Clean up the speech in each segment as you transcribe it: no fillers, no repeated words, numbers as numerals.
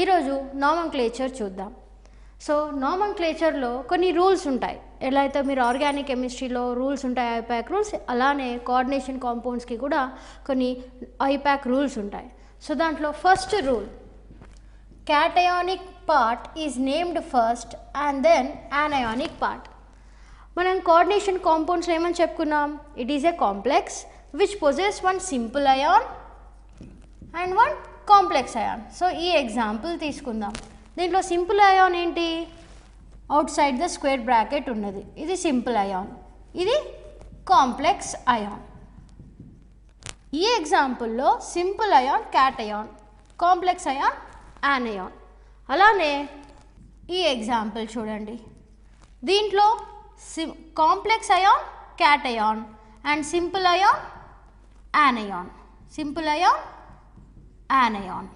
ఈరోజు నామన్క్లేచర్ చూద్దాం. సో నామన్క్లేచర్లో కొన్ని రూల్స్ ఉంటాయి. ఎలా అయితే మీరు ఆర్గానిక్ కెమిస్ట్రీలో రూల్స్ ఉంటాయి ఐపాక్ రూల్స్, అలానే కోఆర్డినేషన్ కాంపౌండ్స్కి కూడా కొన్ని ఐపాక్ రూల్స్ ఉంటాయి. సో దాంట్లో first rule, cationic part is named first and then anionic part. మనం కోఆర్డినేషన్ కాంపౌండ్స్లో ఏమని చెప్పుకున్నాం? It is a complex which possess one simple ion and one complex ion. So ఈ ఎగ్జాంపుల్ తీసుకుందాం. దీంట్లో సింపుల్ అయాన్ ఏంటి? Outside the square bracket ఉన్నది, ఇది సింపుల్ అయాన్, ఇది కాంప్లెక్స్ అయాన్. ఈ ఎగ్జాంపుల్లో simple ion cation, complex ion anion. అలానే ఈ ఎగ్జాంపుల్ చూడండి, దీంట్లో complex ion cation and simple ion anion, simple ion anion.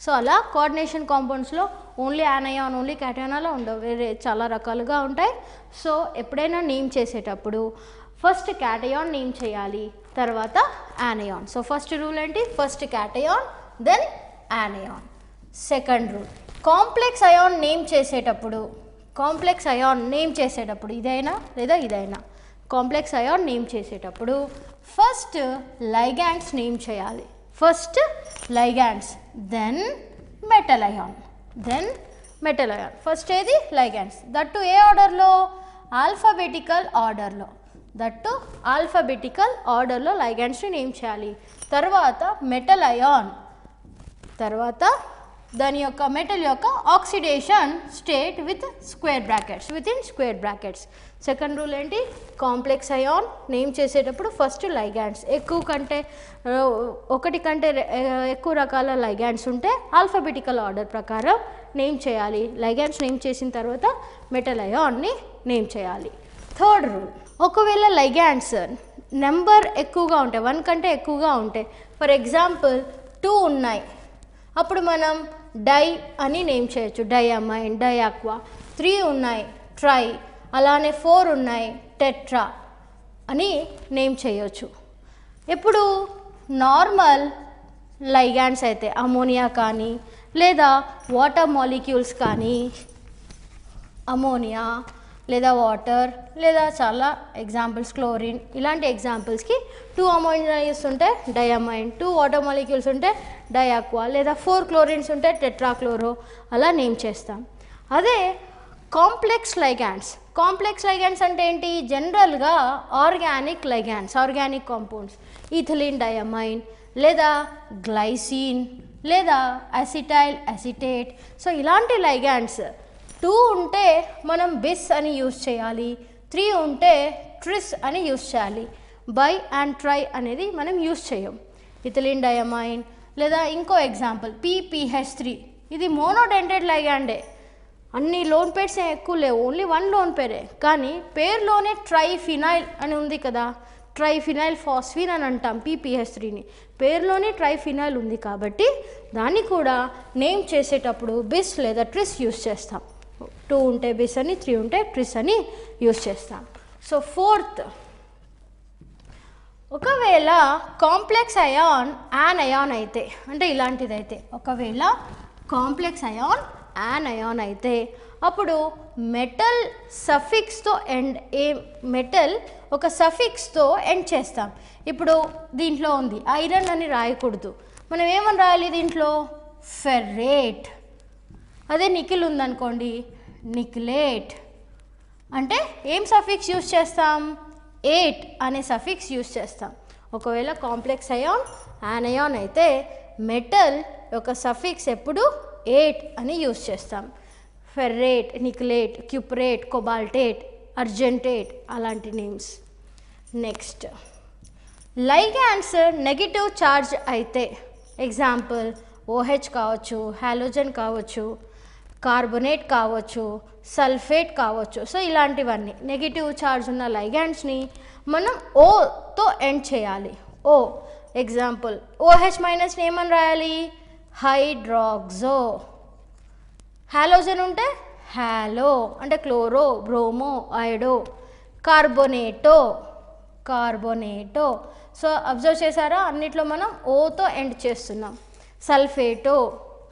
So అలా కోఆర్డినేషన్ కాంపౌండ్స్లో ఓన్లీ యానయాన్ ఓన్లీ క్యాటయాన్ అలా ఉండవు, వేరే చాలా రకాలుగా ఉంటాయి. సో ఎప్పుడైనా నేమ్ చేసేటప్పుడు ఫస్ట్ క్యాటయాన్ నేమ్ చేయాలి, తర్వాత యానయాన్. సో ఫస్ట్ రూల్ ఏంటి? First cation then anion. Second rule, complex ion name చేసేటప్పుడు, కాంప్లెక్స్ అయాన్ నేమ్ చేసేటప్పుడు ఇదైనా లేదా ఇదైనా, కాంప్లెక్స్ అయాన్ నేమ్ చేసేటప్పుడు ఫస్ట్ లైగాండ్స్ నేమ్ చేయాలి. First ligands then metal ion, then metal ion. First ఏది? Ligands. That ఏ ఆర్డర్లో? ఆల్ఫాబెటికల్ ఆర్డర్లో. దట్టు ఆల్ఫాబెటికల్ ఆర్డర్లో లైగాండ్స్ని నేమ్ చేయాలి. తర్వాత మెటల్ అయాన్, తర్వాత దాని యొక్క మెటల్ యొక్క oxidation state with square brackets, with in square brackets. Second rule ఏంటి? కాంప్లెక్స్ అయాన్ నేమ్ చేసేటప్పుడు ఫస్ట్ లైగాండ్స్, ఒకటి కంటే ఎక్కువ రకాల లైగాండ్స్ ఉంటే ఆల్ఫాబెటికల్ ఆర్డర్ ప్రకారం నేమ్ చేయాలి. లైగాండ్స్ నేమ్ చేసిన తర్వాత మెటల్ అయాన్ని నేమ్ చేయాలి. థర్డ్ రూల్, ఒకవేళ లైగాండ్స్ నెంబర్ ఎక్కువగా ఉంటాయి, 1 కంటే ఎక్కువగా ఉంటాయి, ఫర్ ఎగ్జాంపుల్ 2 ఉన్నాయి, అప్పుడు మనం డై అని నేమ్ చేయొచ్చు, డైఅమైన్, డైఆక్వా. 3 ఉన్నాయి, ట్రై. అలానే 4 ఉన్నాయి, టెట్రా అని నేమ్ చేయొచ్చు. ఇప్పుడు నార్మల్ లైగాండ్స్ అయితే అమోనియా కానీ లేదా వాటర్ మాలిక్యూల్స్ కానీ, అమోనియా లేదా వాటర్ లేదా చాలా ఎగ్జాంపుల్స్ క్లోరిన్, ఇలాంటి ఎగ్జాంపుల్స్కి 2 అమోనియాస్ ఉంటే డైఅమైన్, 2 వాటర్ మాలిక్యూల్స్ ఉంటే డైఆక్వా, లేదా 4 క్లోరిన్స్ ఉంటే టెట్రాక్లోరో, అలా నేమ్ చేస్తాం. అదే కాంప్లెక్స్ లైగాండ్స్, కాంప్లెక్స్ లైగాండ్స్ అంటే ఏంటి? జనరల్గా organic ligands, organic compounds, ethylene diamine లేదా గ్లైసిన్ లేదా అసిటైల్ అసిటేట్. సో ఇలాంటి లైగాండ్స్ 2 ఉంటే మనం బిస్ అని యూజ్ చేయాలి, 3 ఉంటే ట్రిస్ అని యూజ్ చేయాలి. బై అండ్ ట్రై అనేది మనం యూజ్ చేయం. ఇథిలిన్ డైఅమైన్ లేదా ఇంకో ఎగ్జాంపుల్ PPH3, ఇది మోనోడెంటెడ్ లైగాండే, అన్ని లోన్ పేర్స్ ఏం ఎక్కువ లేవు, ఓన్లీ 1 లోన్ పేరే, కానీ పేరులోనే ట్రైఫినైల్ అని ఉంది కదా, ట్రైఫినైల్ ఫాస్ఫిన్ అని అంటాం PPH3ని, పేరులోనే ట్రైఫినైల్ ఉంది కాబట్టి దాన్ని కూడా నేమ్ చేసేటప్పుడు బిస్ లేదా ట్రిస్ యూజ్ చేస్తాం. 2 ఉంటే బిస్ అని, 3 ఉంటే ట్రిస్ అని యూజ్ చేస్తాం. సో ఫోర్త్, ఒకవేళ కాంప్లెక్స్ అయాన్ యానయాన్ అయితే, అంటే ఇలాంటిదైతే, ఒకవేళ కాంప్లెక్స్ అయాన్ యానయాన్ అయితే అప్పుడు మెటల్ సఫిక్స్తో ఎండ్, ఏ మెటల్ ఒక సఫిక్స్తో ఎండ్ చేస్తాం. ఇప్పుడు దీంట్లో ఉంది ఐరన్ అని రాయకూడదు, మనం ఏమని రాయాలి దీంట్లో? ఫెర్రేట్. అదే నికిల్ ఉందనుకోండి, నిక్లేట్. అంటే ఏం సఫిక్స్ యూజ్ చేస్తాం? 8 అనే సఫిక్స్ యూజ్ చేస్తాం. ఒకవేళ కాంప్లెక్స్ అయాన్ యానయాన్ అయితే మెటల్ యొక్క సఫిక్స్ ఎప్పుడు 8 అని యూజ్ చేస్తాం. ఫెర్రేట్, నిక్లేట్, క్యూపరేట్, కొబాల్టేట్, అర్జెంటేట్, అలాంటి names. Next, ligands negative charge అయితే, ఎగ్జాంపుల్ OH కావచ్చు, హాలోజన్ కావచ్చు, కార్బొనేట్ కావచ్చు, సల్ఫేట్ కావచ్చు. సో ఇలాంటివన్నీ నెగిటివ్ ఛార్జ్ ఉన్న లైగాండ్స్ని మనం ఓతో ఎండ్ చేయాలి. ఓ ఎగ్జాంపుల్ OH మైనస్ని ఏమని రాయాలి? హైడ్రాక్సో. హాలోజన్ ఉంటే హ్యాలో అంటే chloro, bromo, iodo. Carbonato, carbonato. So observe చేశారా, అన్నిట్లో మనం ఓతో ఎండ్ చేస్తున్నాం. సల్ఫేటో,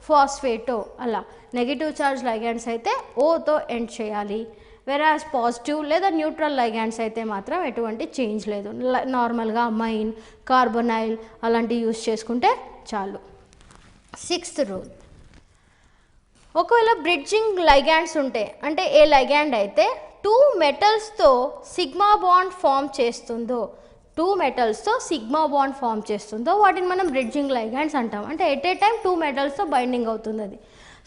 ఫాస్ఫేటో అలా. నెగిటివ్ చార్జ్ లైగాండ్స్ అయితే ఓతో ఎండ్ చేయాలి. వెరాజ్ పాజిటివ్ లేదా న్యూట్రల్ లైగాండ్స్ అయితే మాత్రం ఎటువంటి చేంజ్ లేదు. నార్మల్గా అమైన్, కార్బొనైల్ అలాంటివి యూస్ చేసుకుంటే చాలు. 6th రూల్, ఒకవేళ బ్రిడ్జింగ్ లైగాండ్స్ ఉంటే, అంటే ఏ లైగాండ్ అయితే 2 మెటల్స్తో సిగ్మా బాండ్ ఫామ్ చేస్తుందో, 2 మెటల్స్తో సిగ్మా బాండ్ ఫామ్ చేస్తుందో వాటిని మనం బ్రిడ్జింగ్ లైగాండ్స్ అంటాం. అంటే ఎట్ ఏ టైం 2 మెటల్స్తో బైండింగ్ అవుతుంది అది.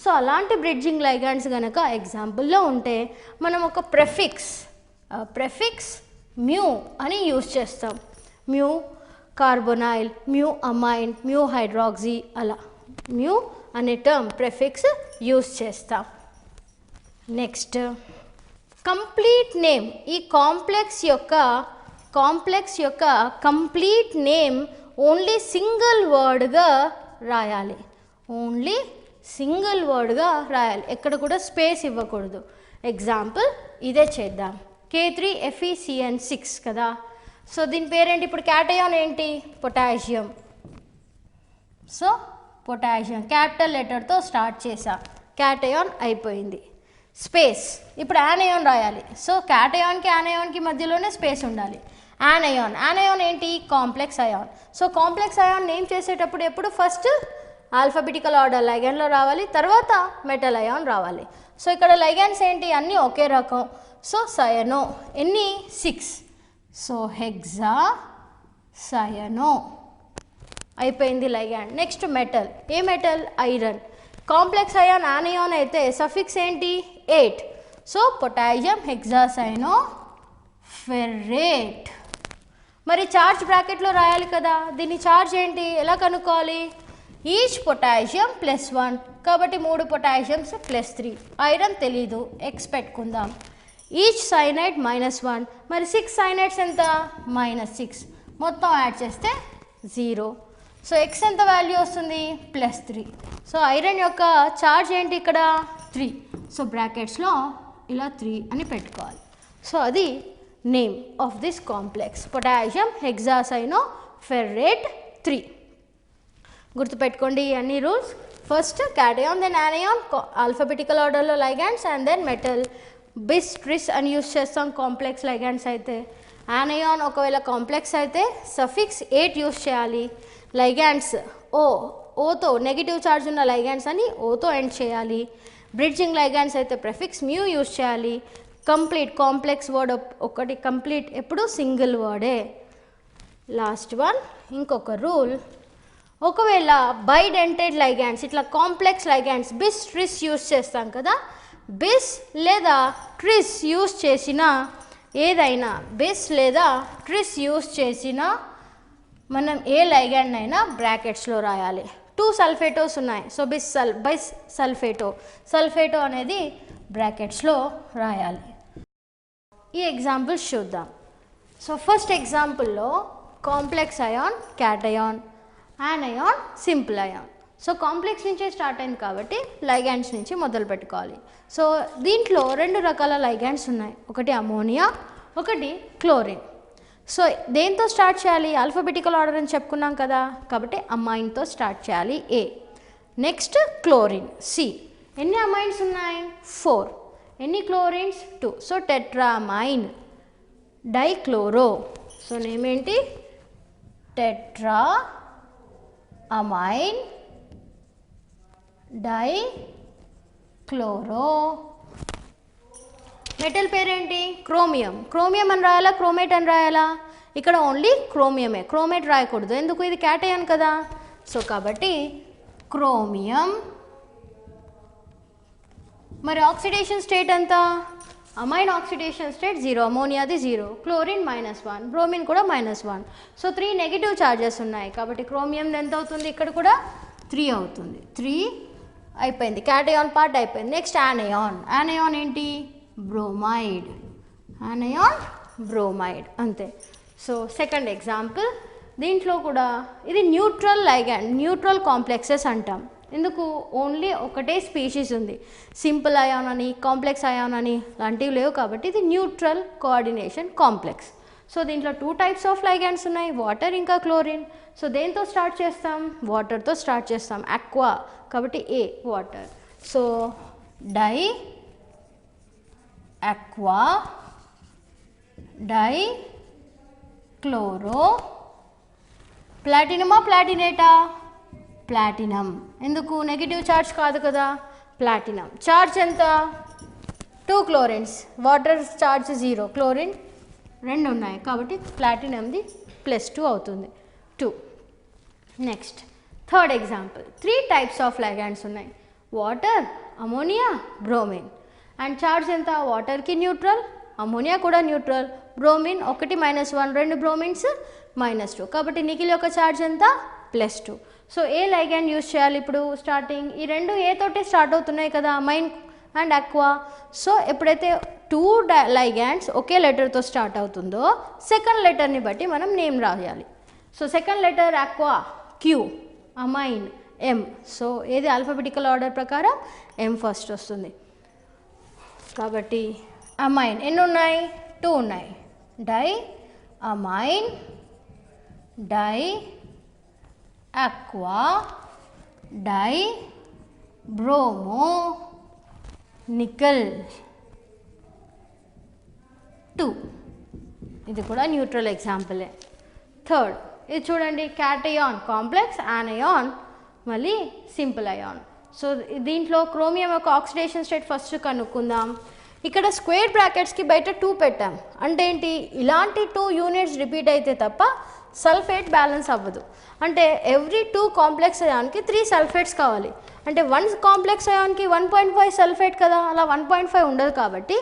సో అలాంటి బ్రిడ్జింగ్ లైగాండ్స్ కనుక ఎగ్జాంపుల్లో ఉంటే మనం ఒక ప్రెఫిక్స్ మ్యూ అని యూస్ చేస్తాం. Mu carbonyl, mu amine, mu hydroxy అలా మ్యూ అనే టర్మ్ ప్రెఫిక్స్ యూస్ చేస్తాం. నెక్స్ట్ కంప్లీట్ నేమ్, ఈ కాంప్లెక్స్ యొక్క కంప్లీట్ నేమ్ ఓన్లీ సింగిల్ వర్డ్గా రాయాలి. ఓన్లీ సింగిల్ వర్డ్గా రాయాలి, ఎక్కడ కూడా స్పేస్ ఇవ్వకూడదు. ఎగ్జాంపుల్ ఇదే చేద్దాం. K3FeCN6 కదా. సో దీని పేరేంటి? ఇప్పుడు క్యాటయాన్ ఏంటి? పొటాషియం. సో పొటాషియం క్యాపిటల్ లెటర్తో స్టార్ట్ చేసా, క్యాటయాన్ అయిపోయింది. స్పేస్, ఇప్పుడు యానయాన్ రాయాలి. సో క్యాటయాన్కి యానయాన్కి మధ్యలోనే స్పేస్ ఉండాలి. యానయాన్ ఏంటి? Complex ion. So complex ion name చేసేటప్పుడు ఎప్పుడు ఫస్ట్ ఆల్ఫాబెటికల్ ఆర్డర్ లైగాండ్లో రావాలి, తర్వాత మెటల్ అయాన్ రావాలి. సో ఇక్కడ లైగాండ్స్ ఏంటి? అన్నీ ఒకే రకం. సో సయనో ఎన్ని? 6. సో హెక్సా సయనో అయిపోయింది లైగాండ్. నెక్స్ట్ మెటల్, ఏ metal? Iron. Complex ion anion అయితే సఫిక్స్ ఏంటి? 8. So potassium hexacyano ferrate. మరి చార్జ్ బ్రాకెట్లో రాయాలి కదా, దీని చార్జ్ ఏంటి? ఎలా కనుక్కోవాలి? ఈచ్ పొటాషియం +1, కాబట్టి 3 పొటాషియమ్స్ +3. ఐరన్ తెలీదు, ఎక్స్ పెట్టుకుందాం. ఈచ్ సైనైడ్ -1, మరి 6 సైనైడ్స్ ఎంత? -6. మొత్తం యాడ్ చేస్తే 0. సో ఎక్స్ ఎంత వాల్యూ వస్తుంది? +3. సో ఐరన్ యొక్క చార్జ్ ఏంటి ఇక్కడ? 3. సో బ్రాకెట్స్లో ఇలా 3 అని పెట్టుకోవాలి. సో అది name of this complex, potassium hexacyano ferrate 3. గుర్తుపెట్టుకోండి ఈ అన్ని రూల్స్. First cation, then anion, alphabetical ఆర్డర్లో ligands, and then metal. Bis tris అని యూస్ చేస్తాం కాంప్లెక్స్ లైగాండ్స్ అయితే. యానయాన్ ఒకవేళ కాంప్లెక్స్ అయితే సఫిక్స్ 8 యూస్ చేయాలి. లైగాండ్స్ ఓతో నెగిటివ్ ఛార్జ్ ఉన్న లైగాండ్స్ అని ఓతో ఎండ్ చేయాలి. బ్రిడ్జింగ్ లైగాండ్స్ అయితే ప్రెఫిక్స్ మ్యూ యూస్ చేయాలి. కంప్లీట్ కాంప్లెక్స్ వర్డ్ ఒకటి కంప్లీట్ ఎప్పుడు సింగిల్ వర్డే. లాస్ట్ వన్ ఇంకొక రూల్, ఒకవేళ బైడెంటెడ్ లైగాండ్స్ ఇట్లా కాంప్లెక్స్ లైగాండ్స్ బిస్ ట్రిస్ యూస్ చేస్తాం కదా, బిస్ లేదా ట్రిస్ యూస్ చేసిన ఏదైనా, బిస్ లేదా ట్రిస్ యూస్ చేసిన మనం ఏ లైగాండ్ అయినా బ్రాకెట్స్లో రాయాలి. 2 సల్ఫేటోస్ ఉన్నాయి. సో బిస్ సల్ఫేటో అనేది బ్రాకెట్స్లో రాయాలి. ఈ ఎగ్జాంపుల్స్ చూద్దాం. సో ఫస్ట్ ఎగ్జాంపుల్లో complex ion cation, anion simple ion. So complex నుంచే స్టార్ట్ అయింది కాబట్టి లైగాండ్స్ నుంచి మొదలు పెట్టుకోవాలి. సో దీంట్లో 2 రకాల లైగాండ్స్ ఉన్నాయి, ఒకటి అమోనియా, ఒకటి క్లోరిన్. సో దేంతో స్టార్ట్ చేయాలి? ఆల్ఫాబెటికల్ ఆర్డర్ అని చెప్పుకున్నాం కదా, కాబట్టి అమైన్తో స్టార్ట్ చేయాలి A. Next chlorine C. ఎన్ని అమైన్స్ ఉన్నాయి? 4. ఎన్ని chlorines? 2. So tetramine. Dichloro, so name ఏంటి? Tetra amine dichloro. మెటల్ పేరేంటి? క్రోమియం. క్రోమియం అని రాయాలా, క్రోమేట్ అని రాయాలా? ఇక్కడ ఓన్లీ క్రోమియమే, క్రోమేట్ రాయకూడదు, ఎందుకు? ఇది క్యాటయాన్ కదా. సో కాబట్టి క్రోమియం. మరి ఆక్సిడేషన్ స్టేట్ ఎంత? Amine oxidation state 0, అమోనియాది 0, chlorine -1, bromine కూడా -1. సో 3 నెగిటివ్ ఛార్జెస్ ఉన్నాయి కాబట్టి క్రోమియం ఎంత అవుతుంది? ఇక్కడ కూడా 3 అవుతుంది. 3 అయిపోయింది, క్యాటయాన్ పార్ట్ అయిపోయింది. నెక్స్ట్ యానయాన్. యానయాన్ ఏంటి? బ్రోమైడ్. యానయాన్ బ్రోమైడ్ అంతే. సో సెకండ్ ఎగ్జాంపుల్, దీంట్లో కూడా ఇది న్యూట్రల్ లైగాండ్, న్యూట్రల్ కాంప్లెక్సెస్ అంటాం. ఎందుకు? ఓన్లీ ఒకటే స్పీషీస్ ఉంది, సింపుల్ అయాన్ అని కాంప్లెక్స్ అయాన్ అని లాంటివి లేవు కాబట్టి ఇది న్యూట్రల్ కోఆర్డినేషన్ కాంప్లెక్స్. సో దీంట్లో 2 టైప్స్ ఆఫ్ లైగాండ్స్ ఉన్నాయి, వాటర్ ఇంకా క్లోరిన్. సో దేంతో స్టార్ట్ చేస్తాం? వాటర్తో స్టార్ట్ చేస్తాం, అక్వా కాబట్టి A water. So di aqua di chloro ప్లాటినమా ప్లాటినేటా? ప్లాటినం. ఎందుకు? నెగిటివ్ చార్జ్ కాదు కదా, ప్లాటినం. చార్జ్ ఎంత? 2 క్లోరిన్స్, వాటర్ చార్జ్ 0, క్లోరిన్ 2 ఉన్నాయి కాబట్టి ప్లాటినంది +2 అవుతుంది, 2. Next third example, 3 types of ligands ఉన్నాయి, water, ammonia, bromine. And charge ఎంత? వాటర్కి న్యూట్రల్, అమోనియా కూడా న్యూట్రల్, బ్రోమిన్ 1 -1, 2 బ్రోమిన్స్ -2 కాబట్టి నిఖిల్ యొక్క చార్జ్ ఎంత? +2. సో ఏ లైగాండ్ యూజ్ చేయాలి ఇప్పుడు? స్టార్టింగ్ ఈ 2 ఏ తోటే స్టార్ట్ అవుతున్నాయి కదా, మైన్ అండ్ అక్వా. సో ఎప్పుడైతే 2 లైగాండ్స్ ఒకే లెటర్తో స్టార్ట్ అవుతుందో సెకండ్ లెటర్ని బట్టి మనం నేమ్ రాయాలి. So second letter aqua Q, amine M. So ఏది ఆల్ఫాబెటికల్ ఆర్డర్ ప్రకారం ఎం ఫస్ట్ వస్తుంది. కాబట్టి అమైన్ ఎన్ని ఉన్నాయి? 2 ఉన్నాయి. Di amine, di aqua, di bromo nickel 2. ఇది కూడా న్యూట్రల్ ఎగ్జాంపులే. థర్డ్ ఇది చూడండి, క్యాటయాన్ కాంప్లెక్స్, యానయాన్ మళ్ళీ సింపుల్ అయాన్. సో దీంట్లో క్రోమియం యొక్క ఆక్సిడేషన్ స్టేట్ ఫస్ట్ కనుక్కుందాం. ఇక్కడ స్క్వేర్ బ్రాకెట్స్కి బయట 2 పెట్టాం అంటే ఏంటి? ఇలాంటి 2 యూనిట్స్ రిపీట్ అయితే తప్ప సల్ఫేట్ బ్యాలెన్స్ అవ్వదు. అంటే ఎవ్రీ 2 కాంప్లెక్స్ అయాన్కి 3 సల్ఫేట్స్ కావాలి. అంటే 1 కాంప్లెక్స్ అయాన్కి 1.5 సల్ఫేట్ కదా, అలా 1.5 ఉండదు కాబట్టి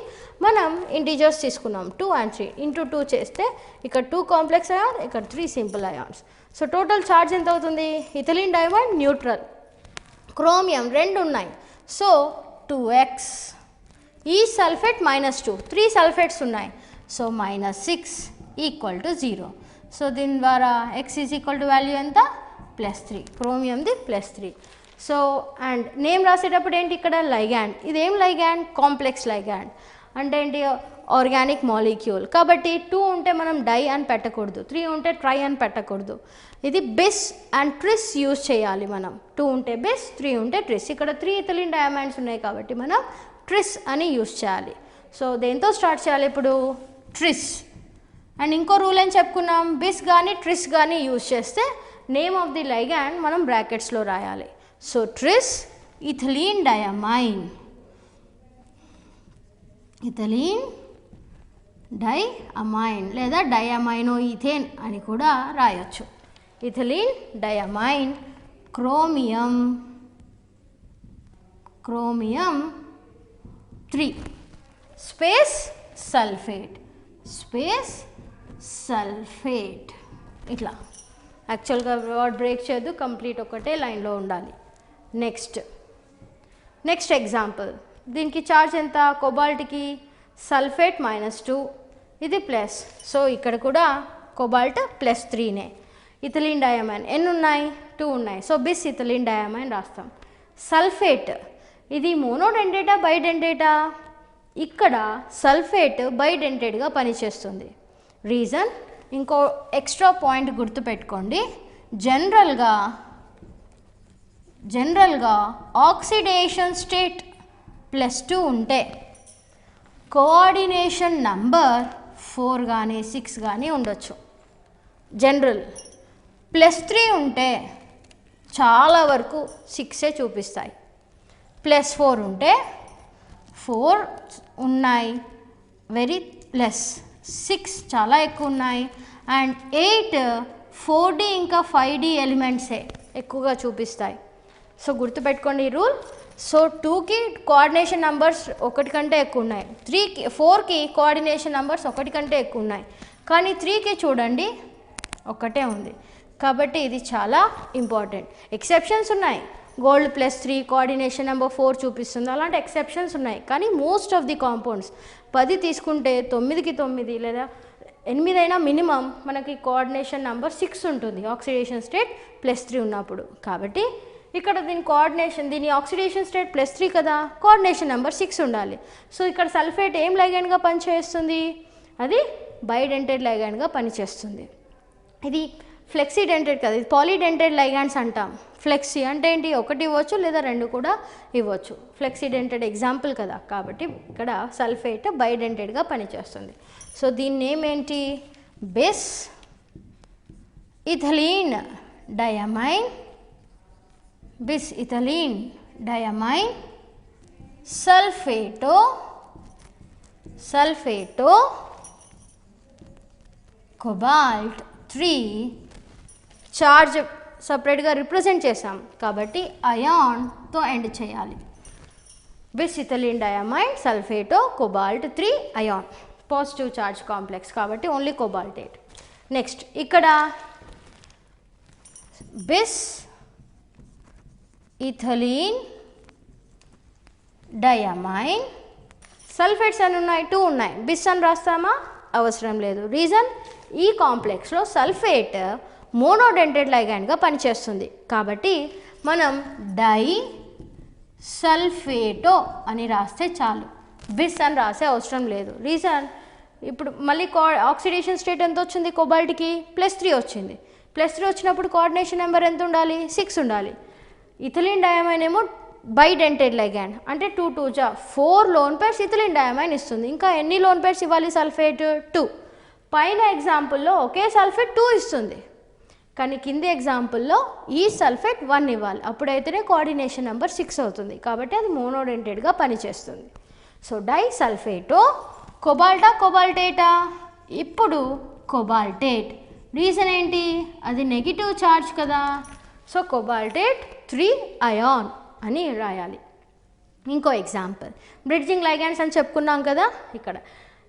మనం ఇంటీజర్స్ తీసుకున్నాం 2 and 3 ఇంటూ 2 చేస్తే ఇక్కడ 2 కాంప్లెక్స్ అయాన్, ఇక్కడ 3 simple ions. So total charge ఎంత అవుతుంది? ఇథిలిన్ డైమండ్ న్యూట్రల్, క్రోమియం 2 ఉన్నాయి సో 2x, ఈ సల్ఫేట్ -2, 3 సల్ఫేట్స్ ఉన్నాయి సో -6 = 0. సో దీని ద్వారా x = వాల్యూ ఎంత? +3, క్రోమియంది +3. సో అండ్ నేమ్ రాసేటప్పుడు ఏంటి ఇక్కడ? లైగాండ్. ఇదేం లైగాండ్? Complex ligand. అంటే ఏంటి? ఆర్గానిక్ మాలిక్యూల్ కాబట్టి 2 ఉంటే మనం డై అని పెట్టకూడదు, 3 ఉంటే ట్రై అని పెట్టకూడదు. ఇది బిస్ అండ్ ట్రిస్ యూజ్ చేయాలి మనం. 2 ఉంటే బిస్, 3 ఉంటే ట్రిస్. ఇక్కడ 3 ఇథిలిన్ డయామైండ్స్ ఉన్నాయి కాబట్టి మనం ట్రిస్ అని యూజ్ చేయాలి. సో దేంతో స్టార్ట్ చేయాలి ఇప్పుడు? ట్రిస్. అండ్ ఇంకో రూల్ ఏం చెప్పుకున్నాం? బిస్ కానీ ట్రిస్ కానీ యూజ్ చేస్తే నేమ్ ఆఫ్ ది లైగాండ్ మనం బ్రాకెట్స్లో రాయాలి. So tris ethylene diamine, ethylene diamine లేదా డయామైనో ఈథేన్ అని కూడా రాయొచ్చు. Ethylene diamine, chromium 3, space sulphate, space sulphate. ఇట్లా యాక్చువల్గా వర్డ్ బ్రేక్ చేయొద్దు, కంప్లీట్ ఒకటే లైన్లో ఉండాలి. నెక్స్ట్ ఎగ్జాంపుల్, దీనికి ఛార్జ్ ఎంత? కోబాల్ట్కి సల్ఫేట్ -2, ఇది ప్లస్. సో ఇక్కడ కూడా కోబాల్ట్ +3నే. ఇథిలిన్ డయామైన్ ఎన్ని ఉన్నాయి? 2 ఉన్నాయి. సో బిస్ ఇథిలిన్ డయామైన్ రాస్తాం. సల్ఫేట్ ఇది మోనోడెంటేటా బైడెంటేటా? ఇక్కడ సల్ఫేట్ బైడెంటేట్గా పనిచేస్తుంది. రీజన్ ఇంకో ఎక్స్ట్రా పాయింట్ గుర్తుపెట్టుకోండి. జనరల్గా ఆక్సిడేషన్ స్టేట్ +2 ఉంటే కోఆర్డినేషన్ నంబర్ 4 కానీ 6 కానీ ఉండొచ్చు. జనరల్ +3 ఉంటే చాలా వరకు 6ఏ చూపిస్తాయి. +4 ఉంటే 4 ఉన్నాయి, వెరీ +6 చాలా ఎక్కువ ఉన్నాయి. అండ్ 8 4D ఇంకా 5D ఎలిమెంట్సే ఎక్కువగా చూపిస్తాయి. సో గుర్తుపెట్టుకోండి ఈ రూల్. సో 2కి కోఆర్డినేషన్ నంబర్స్ 1 కంటే ఎక్కువ ఉన్నాయి, 4కి కోఆర్డినేషన్ నంబర్స్ 1 కంటే ఎక్కువ ఉన్నాయి, కానీ 3కి చూడండి ఒకటే ఉంది. కాబట్టి ఇది చాలా ఇంపార్టెంట్. ఎక్సెప్షన్స్ ఉన్నాయి, గోల్డ్ +3 కోఆర్డినేషన్ నెంబర్ 4 చూపిస్తుంది, అలాంటి ఎక్సెప్షన్స్ ఉన్నాయి. కానీ మోస్ట్ ఆఫ్ ది కాంపౌండ్స్ 10 తీసుకుంటే 9కి 9 లేదా 8 అయినా మినిమం మనకి కోఆర్డినేషన్ నెంబర్ 6 ఉంటుంది ఆక్సిడేషన్ స్టేట్ +3 ఉన్నప్పుడు. కాబట్టి ఇక్కడ దీని ఆక్సిడేషన్ స్టేట్ +3 కదా, కోఆర్డినేషన్ నెంబర్ 6 ఉండాలి. సో ఇక్కడ సల్ఫేట్ ఏం లైగెండ్గా పనిచేస్తుంది? అది బైడెంటెడ్ లైగాండ్గా పనిచేస్తుంది. ఇది ఫ్లెక్సీ డెంటెడ్ కదా, ఇది పాలీడెంటెడ్ లైగాండ్స్ అంటాం. ఫ్లెక్సీ అంటే ఏంటి, ఒకటి ఇవ్వచ్చు లేదా రెండు కూడా ఇవ్వచ్చు. ఫ్లెక్సీ డెంటెడ్ ఎగ్జాంపుల్ కదా, కాబట్టి ఇక్కడ సల్ఫేట్ బైడెంటెడ్గా పనిచేస్తుంది. సో దీని నేమ్ ఏంటి, bis ethylene diamine, bis ethylene diamine sulphato cobalt 3 charge సపరేట్గా రిప్రజెంట్ చేసాం కాబట్టి అయాన్తో ఎండ్ చేయాలి. Bis ethylene diamine sulphato cobalt 3 ion, positive charge complex కాబట్టి ఓన్లీ కోబాల్టేట్. నెక్స్ట్ ఇక్కడ బిస్ ఇథిలీన్ డయామైన్ సల్ఫేట్స్ అని ఉన్నాయి, 2 ఉన్నాయి. బిస్ అని రాస్తామా, అవసరం లేదు. రీజన్, ఈ కాంప్లెక్స్లో సల్ఫేట్ మోనోడెంటెడ్ లైగాండ్గా పనిచేస్తుంది కాబట్టి మనం డై సల్ఫేటో అని రాస్తే చాలు, బిస్ అని రాసే అవసరం లేదు. రీజన్, ఇప్పుడు మళ్ళీ ఆక్సిడేషన్ స్టేట్ ఎంత వచ్చింది కోబాల్ట్కి, +3 వచ్చింది. +3 వచ్చినప్పుడు కోఆర్డినేషన్ నెంబర్ ఎంత ఉండాలి, 6 ఉండాలి. ఇథిలీన్ డయామైన్ ఏమో బైడెంటెడ్ లైగాండ్ అంటే 2 2 జా 4 లోన్ పేర్స్ ఇథిలీన్ డయామైన్ ఇస్తుంది. ఇంకా ఎన్ని లోన్ పేర్స్ ఇవ్వాలి సల్ఫేట్, 2. పైన ఎగ్జాంపుల్లో ఒకే సల్ఫేట్ 2 ఇస్తుంది, కానీ కింది ఎగ్జాంపుల్లో ఈ సల్ఫేట్ 1 ఇవ్వాలి, అప్పుడైతేనే కోఆర్డినేషన్ నెంబర్ 6 అవుతుంది. కాబట్టి అది మోనోడెంటెడ్గా పనిచేస్తుంది. సో డై సల్ఫేటో కోబాల్టేటా, ఇప్పుడు కోబాల్టేట్. రీజన్ ఏంటి, అది నెగిటివ్ చార్జ్ కదా, సో కోబాల్టేట్ 3 అయాన్ అని రాయాలి. ఇంకో ఎగ్జాంపుల్, బ్రిడ్జింగ్ లైగాండ్స్ అని చెప్పుకున్నాం కదా. ఇక్కడ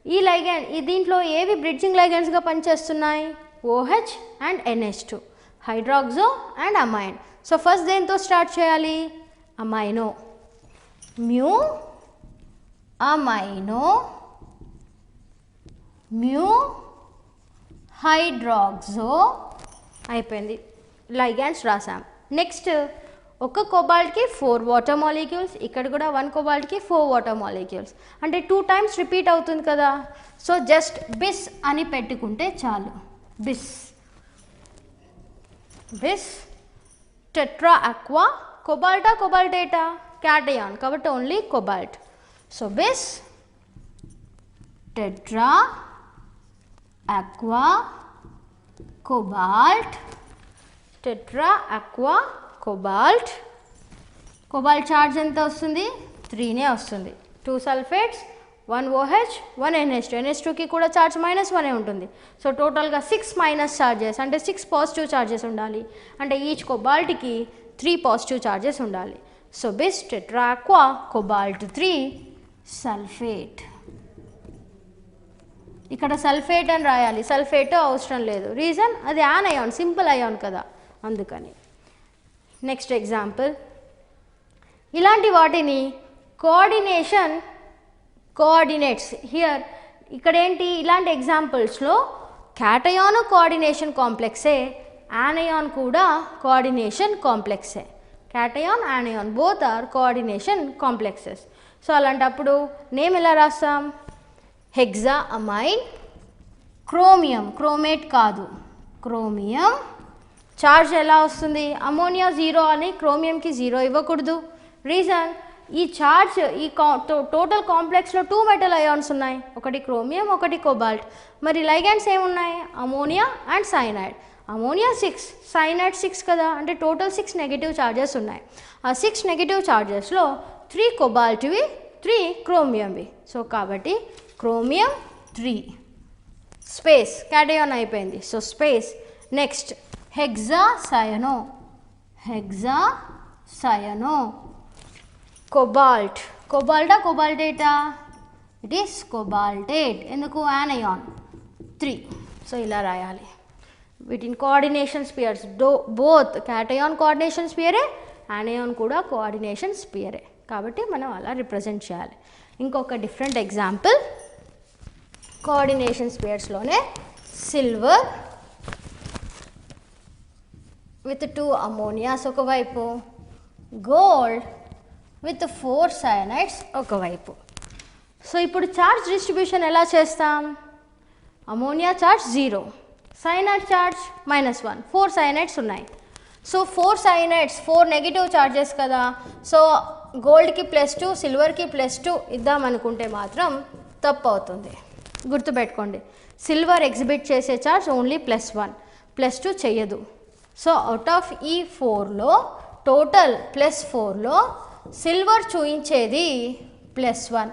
ఈ లైగాండ్, దీంట్లో ఏవి బ్రిడ్జింగ్ లైగాండ్స్గా పనిచేస్తున్నాయి, OH and NH2, hydroxo and amine. So first దేంతో స్టార్ట్ చేయాలి, అమైనో, మ్యూ హైడ్రాక్సో అయిపోయింది, లైగాండ్స్ రాసాం. నెక్స్ట్ ఒక కోబాల్ట్కి 4 వాటర్ మాలిక్యూల్స్, ఇక్కడ కూడా 1 కోబాల్ట్కి 4 వాటర్ మాలిక్యూల్స్, అంటే 2 టైమ్స్ రిపీట్ అవుతుంది కదా. సో జస్ట్ బిస్ అని పెట్టుకుంటే చాలు, బిస్ టెట్రా అక్వా కోబాల్టేటా, క్యాటయాన్ కాబట్టి only cobalt. So bis tetra aqua cobalt, cobalt charge ఎంత వస్తుంది, 3నే వస్తుంది. 2 సల్ఫేట్స్, 1 OH, 1 NH2. NH2కి కూడా చార్జ్ -1 ఉంటుంది. సో టోటల్గా 6 మైనస్ చార్జెస్, అంటే 6 పాజిటివ్ చార్జెస్ ఉండాలి, అంటే ఈచ్ కోబాల్ట్కి 3 పాజిటివ్ చార్జెస్ ఉండాలి. So bis tetra aqua cobalt 3 sulphate. ఇక్కడ సల్ఫేట్ అని రాయాలి, సల్ఫేట్ అవసరం లేదు. రీజన్, అది యానయాన్, సింపుల్ అయాన్ కదా, అందుకని. నెక్స్ట్ ఎగ్జాంపుల్, ఇలాంటి వాటిని కోఆర్డినేట్స్ హియర్. ఇక్కడ ఏంటి, ఇలాంటి ఎగ్జాంపుల్స్లో క్యాటయాన్ కోఆర్డినేషన్ కాంప్లెక్సే, యానయాన్ కూడా కోఆర్డినేషన్ కాంప్లెక్సే. Cation, anion both are coordination complexes. So అలాంటప్పుడు నేమ్ ఎలా రాస్తాం, హెక్సా అమైన్, క్రోమేట్ కాదు, క్రోమియం. చార్జ్ ఎలా వస్తుంది, అమోనియా 0 అని క్రోమియంకి 0 ఇవ్వకూడదు. రీజన్, ఈ చార్జ్ ఈ టోటల్ కాంప్లెక్స్లో 2 మెటల్ అయాన్స్ ఉన్నాయి, ఒకటి క్రోమియం ఒకటి కోబాల్ట్. మరి లైగాండ్స్ ఏమున్నాయి, ammonia and cyanide. Ammonia 6, cyanide 6 కదా, అంటే టోటల్ 6 నెగిటివ్ చార్జెస్ ఉన్నాయి. ఆ 6 నెగిటివ్ చార్జెస్లో 3 కోబాల్ట్వి, 3 క్రోమియంవి. సో కాబట్టి క్రోమియం 3, స్పేస్ క్యాటయాన్ అయిపోయింది, సో స్పేస్. నెక్స్ట్ హెక్సాసయనో కోబాల్టేటా, ఇట్ ఈస్ కోబాల్టేట్. ఎందుకు, యానయాన్ 3. సో ఇలా రాయాలి. వీటిని coordination spheres, both cation coordination స్పియరే, యానయాన్ కూడా కోఆర్డినేషన్ స్పియరే, కాబట్టి మనం అలా రిప్రజెంట్ చేయాలి. ఇంకొక డిఫరెంట్ ఎగ్జాంపుల్, కోఆర్డినేషన్ స్పియర్స్లోనే సిల్వర్ విత్ 2 అమోనియాస్ ఒకవైపు, గోల్డ్ విత్ 4 సైనైడ్స్ ఒకవైపు. సో ఇప్పుడు చార్జ్ డిస్ట్రిబ్యూషన్ ఎలా చేస్తాం, ammonia charge 0, cyanide charge -1, 4 cyanides ఉన్నాయి. సో 4 సైనైడ్స్ 4 నెగిటివ్ చార్జెస్ కదా. సో గోల్డ్కి +2 సిల్వర్కి +2 ఇద్దామనుకుంటే మాత్రం తప్పు అవుతుంది. గుర్తుపెట్టుకోండి, సిల్వర్ ఎగ్జిబిట్ చేసే చార్జ్ ఓన్లీ +1, +2 చెయ్యదు. సో అవుట్ ఆఫ్ ఈ 4లో టోటల్ +4లో సిల్వర్ చూయించేది +1,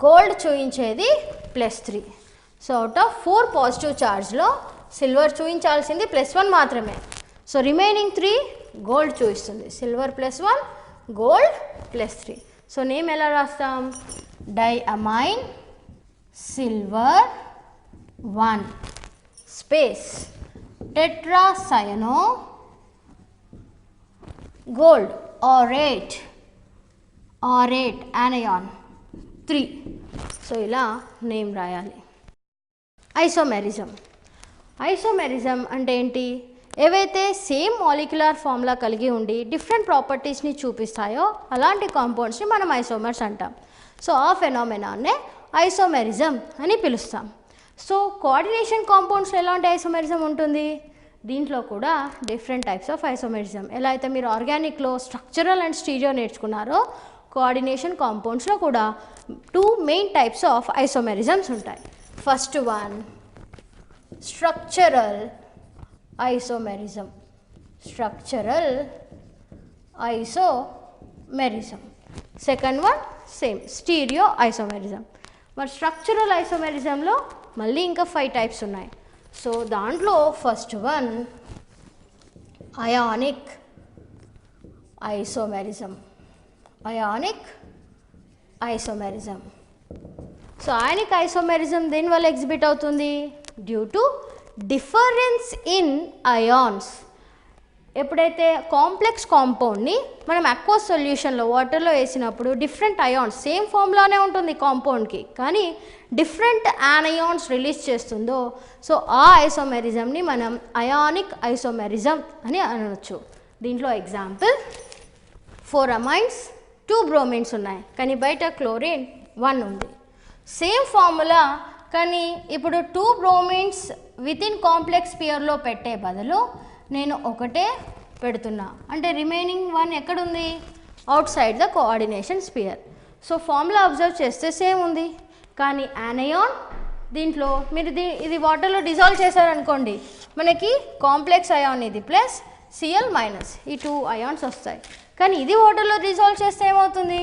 గోల్డ్ చూయించేది +3. సో అవుట్ ఆఫ్ 4 పాజిటివ్ చార్జ్లో సిల్వర్ చూయించాల్సింది +1 మాత్రమే. సో రిమైనింగ్ 3 గోల్డ్ చూపిస్తుంది. Silver +1, gold +3. సో నేమ్ ఎలా రాస్తాం? Diamine silver 1 space టెట్రాసయనో gold ఆరేట్ anion 3. So ఇలా నేమ్ రాయాలి. ఐసోమెరిజం. ఐసోమెరిజం అంటే ఏంటి? ఏవైతే సేమ్ మాలిక్యులర్ ఫార్ములా కలిగి ఉండి డిఫరెంట్ ప్రాపర్టీస్ని చూపిస్తాయో అలాంటి కాంపౌండ్స్ని మనం ఐసోమర్స్ అంటాం. సో ఆ ఫెనామినాన్నే ఐసోమెరిజం అని పిలుస్తాం. సో కోఆర్డినేషన్ కాంపౌండ్స్లో ఎలాంటి ఐసోమెరిజం ఉంటుంది? దీంట్లో కూడా డిఫరెంట్ టైప్స్ ఆఫ్ ఐసోమెరిజం. ఎలా అయితే మీరు ఆర్గానిక్లో స్ట్రక్చరల్ అండ్ స్టీరియో నేర్చుకున్నారో, కోఆర్డినేషన్ కాంపౌండ్స్లో కూడా 2 మెయిన్ టైప్స్ ఆఫ్ ఐసోమెరిజమ్స్ ఉంటాయి. First one structural isomerism. Structural isomerism. Second one same stereo isomerism. మరి స్ట్రక్చరల్ ఐసోమెరిజంలో మళ్ళీ ఇంకా 5 టైప్స్ ఉన్నాయి. సో దాంట్లో first one ionic isomerism. Ionic isomerism. So ionic isomerism దేనివల్ల ఎగ్జిబిట్ అవుతుంది? Due to difference in ions. ఎప్పుడైతే complex కాంపౌండ్ని మనం అక్వస్ సొల్యూషన్లో వాటర్లో వేసినప్పుడు డిఫరెంట్ అయాన్స్, సేమ్ ఫామ్లోనే ఉంటుంది కాంపౌండ్కి, కానీ డిఫరెంట్ యానయాన్స్ రిలీజ్ చేస్తుందో, సో ఆ ఐసోమెరిజంని మనం అయానిక్ ఐసోమెరిజం అని అనవచ్చు. దీంట్లో ఎగ్జాంపుల్ 4 అమైన్స్ 2 బ్రోమిన్స్ ఉన్నాయి, కానీ బయట క్లోరిన్ 1 ఉంది. సేమ్ ఫార్ములా, కానీ ఇప్పుడు 2 బ్రోమిన్స్ వితిన్ కాంప్లెక్స్ స్పియర్లో పెట్టే బదులు నేను ఒకటే పెడుతున్నా, అంటే రిమైనింగ్ 1 ఎక్కడుంది? Outside the coordination sphere. So formula observe చేస్తే సేమ్ ఉంది, కానీ యానయాన్ దీంట్లో మీరు ఇది వాటర్లో డిజాల్వ్ చేశారనుకోండి, మనకి కాంప్లెక్స్ అయాన్ ఇది ప్లస్ Cl మైనస్ ఈ 2 అయాన్స్ వస్తాయి. కానీ ఇది వాటర్లో డిజాల్వ్ చేస్తే ఏమవుతుంది?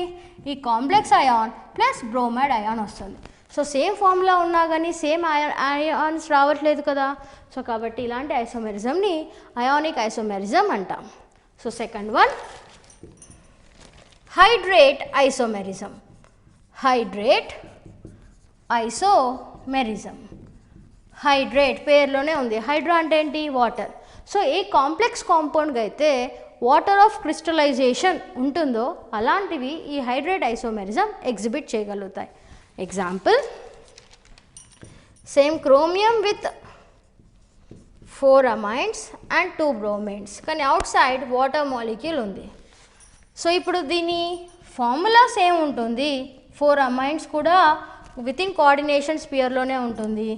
ఈ complex ion plus bromide ion వస్తుంది. సో సేమ్ ఫార్ములా ఉన్నా కానీ సేమ్ అయాన్స్ రావట్లేదు కదా. సో కాబట్టి ఇలాంటి ఐసోమెరిజంని అయానిక్ ఐసోమెరిజం అంటాం. So second one hydrate isomerism. Hydrate isomerism. Hydrate పేరులోనే ఉంది. హైడ్రా అంటే ఏంటి? వాటర్. సో ఏ కాంప్లెక్స్ కాంపౌండ్గా అయితే వాటర్ ఆఫ్ క్రిస్టలైజేషన్ ఉంటుందో అలాంటివి ఈ హైడ్రేట్ ఐసోమెరిజం ఎగ్జిబిట్ చేయగలుగుతాయి. Example same chromium with 4 amines and 2 bromines, కానీ అవుట్ సైడ్ వాటర్ మాలిక్యూల్ ఉంది. సో ఇప్పుడు దీని ఫార్ములా సేమ్ ఉంటుంది, 4 అమైన్స్ కూడా వితిన్ కోఆర్డినేషన్ స్పియర్లోనే ఉంటుంది,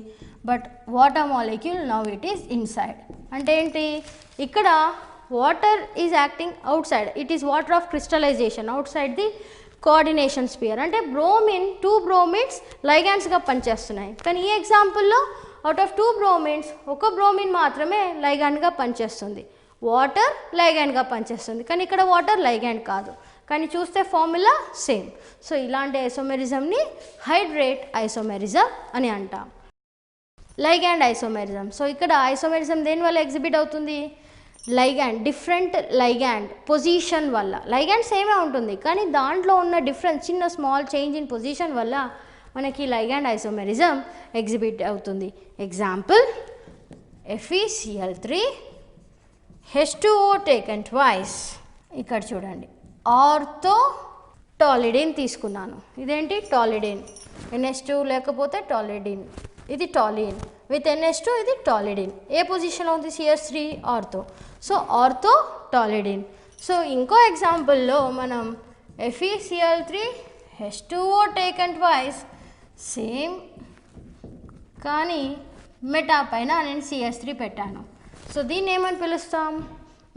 but water molecule now it is inside. అంటే ఏంటి? ఇక్కడ water is acting outside, it is water of crystallisation outside the coordination sphere. అంటే బ్రోమిన్ 2 బ్రోమిన్స్ లైగాండ్స్గా పనిచేస్తున్నాయి, కానీ ఈ ఎగ్జాంపుల్లో అవుట్ ఆఫ్ 2 బ్రోమిన్స్ 1 బ్రోమిన్ మాత్రమే లైగాండ్గా పనిచేస్తుంది, వాటర్ లైగాండ్గా పనిచేస్తుంది, కానీ ఇక్కడ వాటర్ లైగాండ్ కాదు, కానీ చూస్తే ఫార్ములా సేమ్. సో ఇలాంటి ఐసోమెరిజంని హైడ్రేట్ ఐసోమెరిజం అని అంటాం. Ligand isomerism. సో ఇక్కడ ఐసోమెరిజం దేనివల్ల ఎగ్జిబిట్ అవుతుంది? లైగాండ్, డిఫరెంట్ లైగాండ్ పొజిషన్ వల్ల. లైగాండ్ సేమే ఉంటుంది, కానీ దాంట్లో ఉన్న డిఫరెన్స్, చిన్న స్మాల్ చేంజ్ ఇన్ పొజిషన్ వల్ల మనకి లైగాండ్ ఐసోమెరిజం ఎగ్జిబిట్ అవుతుంది. Example FeCl3 H2O taken twice. ఇక్కడ చూడండి, ఆర్థో టాలిడిన్ తీసుకున్నాను. ఇదేంటి? టాలిడిన్. NH2 లేకపోతే టాలిడిన్, ఇది టాలిన్ విత్ NH2, ఇది టాలిడిన్. ఏ పొజిషన్లో ఉంది? CH3 ortho. So ortho toluidine. So ఇంకో ఎగ్జాంపుల్లో మనం FeCl3 H2O taken twice, same కానీ మెటా పైన నేను CH3 పెట్టాను. సో దీన్ని ఏమని పిలుస్తాం?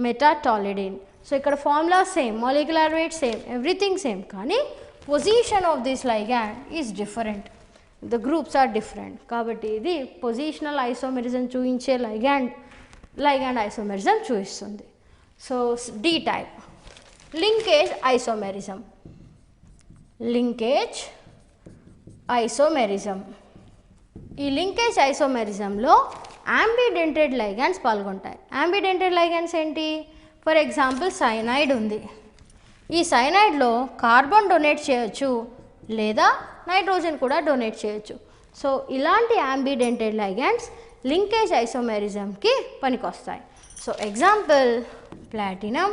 మెటాటాలిడిన్. సో ఇక్కడ formula same, molecular weight same, everything same, కానీ position of this ligand is different, the groups are different. కాబట్టి ఇది పొజిషనల్ ఐసోమెరిజం చూపించే లైగాండ్ ఐసోమెరిజం చూపిస్తుంది. So D type linkage isomerism. Linkage isomerism. ఈ లింకేజ్ ఐసోమెరిజంలో ambidentate ligands పాల్గొంటాయి. యాంబిడెంటెడ్ ligands ఏంటి? For example cyanide ఉంది. ఈ సైనైడ్లో కార్బన్ డొనేట్ చేయొచ్చు లేదా నైట్రోజన్ కూడా డొనేట్ చేయొచ్చు. సో ఇలాంటి యాంబిడెంటెడ్ లైగాండ్స్ లింకేజ్ ఐసోమెరిజంకి పనికొస్తాయి. So example platinum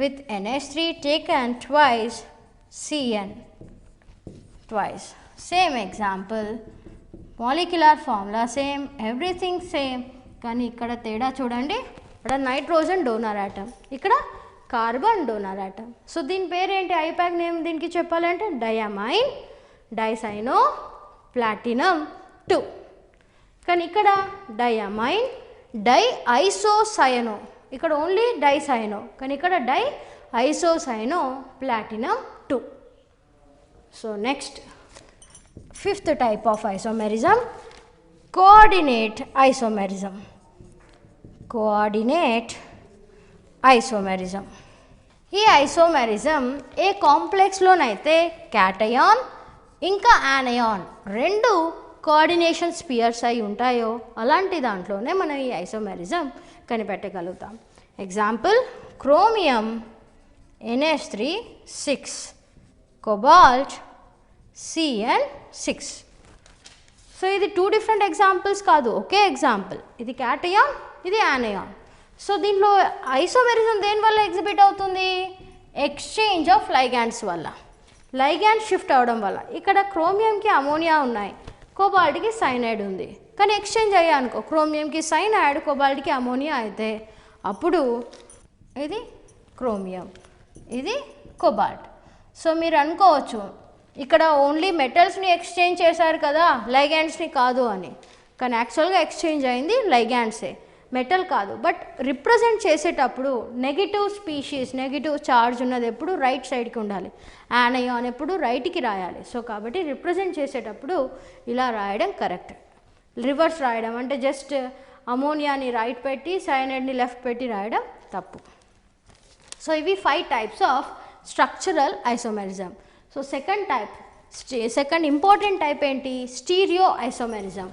with NH3 taken twice Cn twice. Same example, molecular formula same, everything same, కానీ ఇక్కడ తేడా చూడండి. ఇక్కడ నైట్రోజన్ డోనర్ ఆటమ్, ఇక్కడ కార్బన్ డోనర్ ఆటమ్. సో దీని పేరేంటి? ఐపాక్ నేమ్ దీనికి చెప్పాలంటే డయామైన్ డైసైనో ప్లాటినం 2. కానీ ఇక్కడ డయామైన్ డై ఐసోసైనో, ఇక్కడ ఓన్లీ డైసైనో, కానీ ఇక్కడ di isocyano platinum 2. So next 5th type of isomerism, coordinate isomerism. Coordinate isomerism. ఈ ఐసోమెరిజం ఏ కాంప్లెక్స్లోనైతే క్యాటయాన్ ఇంకా యానయాన్ రెండు కోఆర్డినేషన్ స్పియర్స్ అయి ఉంటాయో అలాంటి దాంట్లోనే మనం ఈ ఐసోమెరిజం కనిపెట్టగలుగుతాం. Example chromium NH3 6, cobalt Cn6. So ఇది 2 డిఫరెంట్ ఎగ్జాంపుల్స్ కాదు, ఒకే ఎగ్జాంపుల్. ఇది క్యాటయాన్, ఇది యానయాన్. సో దీంట్లో ఐసోమెరిజం దేని వల్ల ఎగ్జిబిట్ అవుతుంది? ఎక్స్చేంజ్ ఆఫ్ లైగాండ్స్ వల్ల, లైగాండ్ షిఫ్ట్ అవడం వల్ల. ఇక్కడ క్రోమియంకి అమోనియా ఉన్నాయి, కోబాల్ట్కి సైనైడ్ ఉంది, కానీ ఎక్స్చేంజ్ అయ్యా అనుకో, క్రోమియంకి సైనైడ్ కోబాల్ట్కి అమోనియా అయితే అప్పుడు ఇది క్రోమియం, ఇది కోబాల్ట్. సో మీరు అనుకోవచ్చు ఇక్కడ ఓన్లీ మెటల్స్ని ఎక్స్చేంజ్ చేశారు కదా, లైగాండ్స్ని కాదు అని. కానీ యాక్చువల్గా ఎక్స్చేంజ్ అయింది లైగాండ్సే, మెటల్ కాదు. బట్ రిప్రజెంట్ చేసేటప్పుడు నెగిటివ్ స్పీషీస్, నెగిటివ్ ఛార్జ్ ఉన్నది ఎప్పుడు రైట్ సైడ్కి ఉండాలి, యానయాన్ ఎప్పుడు రైట్కి రాయాలి. సో కాబట్టి రిప్రజెంట్ చేసేటప్పుడు ఇలా రాయడం కరెక్ట్. రివర్స్ రాయడం అంటే జస్ట్ అమోనియాని రైట్ పెట్టి సైనైడ్ని లెఫ్ట్ పెట్టి రాయడం తప్పు. సో ఇవి 5 types of structural isomerism. So second important type ఏంటి? Stereo isomerism.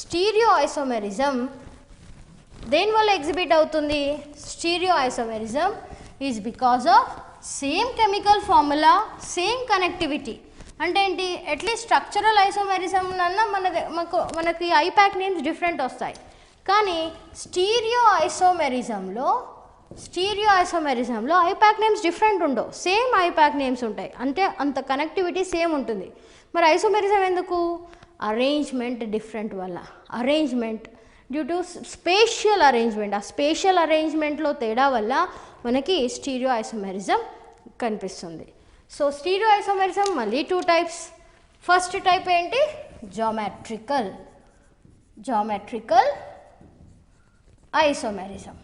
స్టీరియో ఐసోమెరిజం దేనివల్ల ఎగ్జిబిట్ అవుతుంది? Stereo isomerism is because of same chemical formula, same connectivity. అంటే ఏంటి? అట్లీస్ట్ స్ట్రక్చరల్ ఐసోమెరిజం అన్న మనకి ఐపాక్ నేమ్స్ డిఫరెంట్ వస్తాయి, కానీ స్టీరియో ఐసోమెరిజంలో ఐపాక్ నేమ్స్ డిఫరెంట్ ఉండవు, సేమ్ ఐపాక్ నేమ్స్ ఉంటాయి. అంటే అంత కనెక్టివిటీ సేమ్ ఉంటుంది. మరి ఐసోమెరిజం ఎందుకు? అరేంజ్మెంట్ డిఫరెంట్ వల్ల. Arrangement due to spatial arrangement, ఆ స్పేషియల్ అరేంజ్మెంట్లో తేడా వల్ల మనకి స్టీరియో ఐసోమెరిజం కనిపిస్తుంది. సో స్టీరియో ఐసోమెరిజం మళ్ళీ 2 టైప్స్. ఫస్ట్ టైప్ ఏంటి? Geometrical isomerism.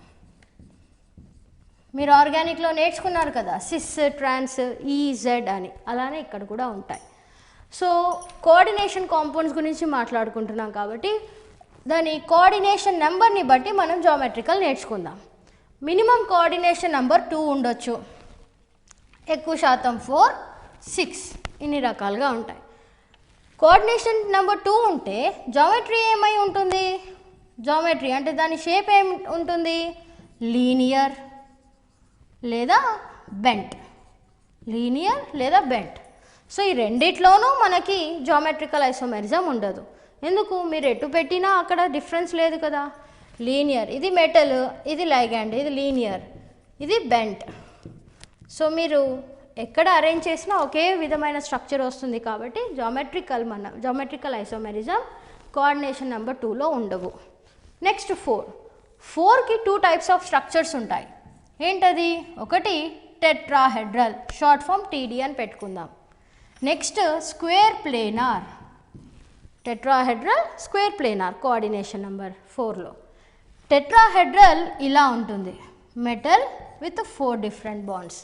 మీరు ఆర్గానిక్లో నేర్చుకున్నారు కదా, సిస్, ట్రాన్స్, ఈజెడ్ అని, అలానే ఇక్కడ కూడా ఉంటాయి. సో కోఆర్డినేషన్ కాంపౌండ్స్ గురించి మాట్లాడుకుంటున్నాం కాబట్టి దాని కోఆర్డినేషన్ నెంబర్ని బట్టి మనం జామెట్రికల్ నేర్చుకుందాం. మినిమం కోఆర్డినేషన్ నెంబర్ 2 ఉండొచ్చు, ఎక్కువ శాతం 4, 6 ఇన్ని రకాలుగా ఉంటాయి. కోఆర్డినేషన్ నెంబర్ 2 ఉంటే జామెట్రీ ఏమై ఉంటుంది? జామెట్రీ అంటే దాని షేప్ ఏం ఉంటుంది? లీనియర్ లేదా బెంట్. లీనియర్ లేదా బెంట్. సో ఈ రెండిట్లోనూ మనకి జామెట్రికల్ ఐసోమెరిజం ఉండదు. ఎందుకు? మీరు ఎటు పెట్టినా అక్కడ డిఫరెన్స్ లేదు కదా. లీనియర్, ఇది మెటల్, ఇది లైగాండ్, ఇది లీనియర్, ఇది బెంట్. సో మీరు ఎక్కడ అరేంజ్ చేసినా ఒకే విధమైన స్ట్రక్చర్ వస్తుంది కాబట్టి జామెట్రికల్ ఐసోమెరిజం కోఆర్డినేషన్ నెంబర్ 2లో ఉండవు. నెక్స్ట్ 4కి 2 టైప్స్ ఆఫ్ స్ట్రక్చర్స్ ఉంటాయి. ఏంటది? ఒకటి టెట్రాహెడ్రల్, షార్ట్ ఫామ్ TD అని పెట్టుకుందాం. Next square planar, tetrahedral, square planar coordination number 4లో. టెట్రాహెడ్రల్ ఇలా ఉంటుంది, metal with 4 different bonds.